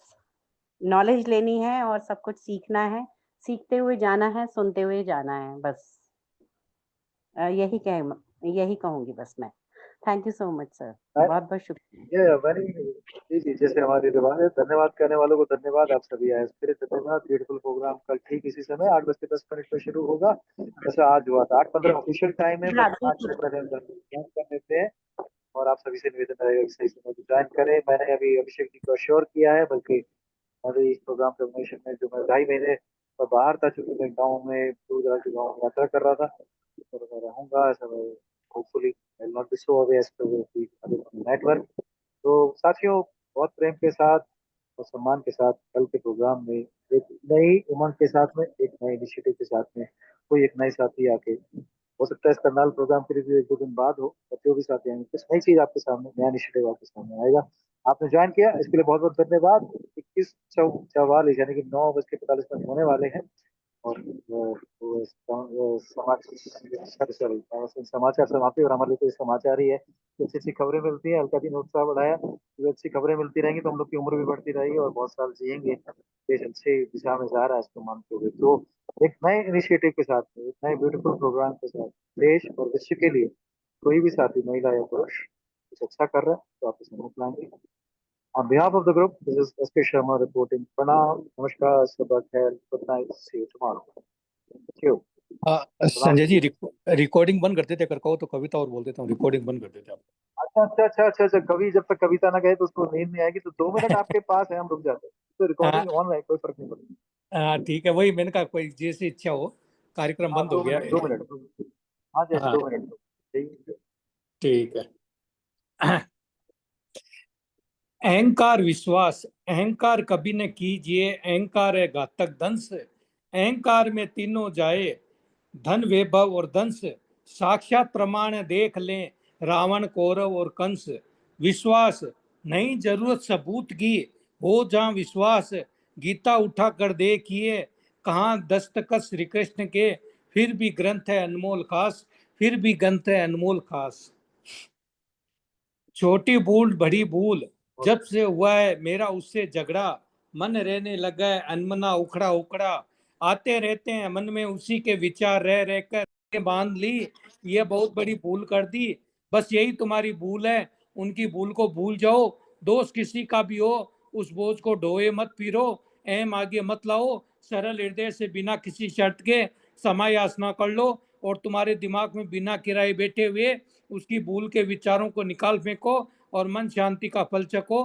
नॉलेज लेनी है और सब कुछ सीखना है, सीखते हुए जाना है, सुनते हुए जाना है, बस यही कहूंगी बस मैं। Thank you so much sir, बहुत बहुत शुक्रिया। ये वेरी जी जी, जैसे हमारी रिवाज है, धन्यवाद करने वालों को धन्यवाद। आप सभी आए फिर धन्यवाद। ब्यूटीफुल प्रोग्राम कल ठीक इसी समय 8:10 पे शुरू होगा, जैसे आज हुआ था। 8:15 ऑफिशियल टाइम है, बट 5 मिनट पहले हम ज्वाइन कर लेते हैं। और आप सभी से निवेदन रहेगा कि सही समय पर ज्वाइन करें। मैंने अभी अभिषेक जी को अश्योर किया है, बल्कि अभी इस प्रोग्राम प्रेजेंटेशन में जो मैं 2.5 महीने और बाहर था, चूंकि मैं गाँव में दूर दराज के गाँव में यात्रा कर रहा था, तो मैं रहूंगा ऐसा। मैं hopefully I not be so away as to network. तो साथियों, बहुत प्रेम के साथ और सम्मान के साथ कल के प्रोग्राम में एक नई उमंग के साथ में, एक नए इनिशिएटिव के साथ में कोई एक नए साथी आके, हो सकता है इस करनाल प्रोग्राम की रिव्यू 1-2 दिन बाद हो, और जो भी साथी आएंगे कुछ नई चीज आपके सामने, नया इनिशिएटिव आपके सामने आएगा। आपने ज्वाइन किया इसके लिए बहुत बहुत धन्यवाद। 21:44 यानी कि 9:45 होने वाले हैं। और समाचार समाप्ति, और हमारे लिए तो ये समाचार ही है कि अच्छी अच्छी खबरें मिलती है। हल्का दिन उत्साह बढ़ाया, तो अच्छी खबरें मिलती रहेंगी तो हम लोग की उम्र भी बढ़ती रहेगी और बहुत साल जिएंगे। देश अच्छी दिशा में जा रहा है, इसको मानते हुए तो एक नए इनिशिएटिव के साथ, एक नए ब्यूटीफुल प्रोग्राम के साथ, देश और विश्व के लिए कोई भी साथी, महिला या पुरुष, कुछ अच्छा कर रहा है तो आप इसे मुख लाएंगे। On behalf of the group, this is S.K. Sharma reporting. Pranam, Namaskar, Sabha Khair, good night, see you tomorrow. Thank you. Sanjay ji, recording बंद कर देते, अगर कहो तो कविता और बोल देता हूँ, रिकॉर्डिंग बंद कर देते आप। अच्छा, कभी जब तक कविता ना गए तो उसको नींद नहीं आएगी, तो 2 मिनट आपके पास है, हम रुक जाते हैं, तो रिकॉर्डिंग ऑन है, कोई फर्क नहीं पड़ता। हाँ ठीक है, वही मैंने कहा कोई जैसी इच्छा हो, कार्यक्रम बंद हो गया। 2 मिनट। हाँ जी, 2 मिनट। ठीक है। अहंकार विश्वास, अहंकार कभी न कीजिए, अहंकार है घातक दंश। अहंकार में तीनों जाए, धन वैभव और दंश। साक्षात प्रमाण देख लें, रावण कौरव और कंस। विश्वास नहीं जरूरत सबूत की, हो जहां विश्वास। गीता उठा कर देखिए, कहाँ दस्तखत श्री कृष्ण के। फिर भी ग्रंथ है अनमोल खास, फिर भी ग्रंथ है अनमोल खास। छोटी भूल बड़ी भूल, जब से हुआ है मेरा उससे झगड़ा। मन रहने लगा है अनमना उखड़ा उखड़ा। आते रहते हैं मन में उसी के विचार, रह रहकर बांध ली। ये बहुत बड़ी भूल कर दी, बस यही तुम्हारी भूल है। उनकी भूल को भूल जाओ, दोस्त किसी का भी हो, उस बोझ को ढोए मत फिरो। अहम आगे मत लाओ, सरल हृदय से बिना किसी शर्त के समय याचना कर लो। और तुम्हारे दिमाग में बिना किराए बैठे हुए उसकी भूल के विचारों को निकाल फेंको और मन शांति का फल चको।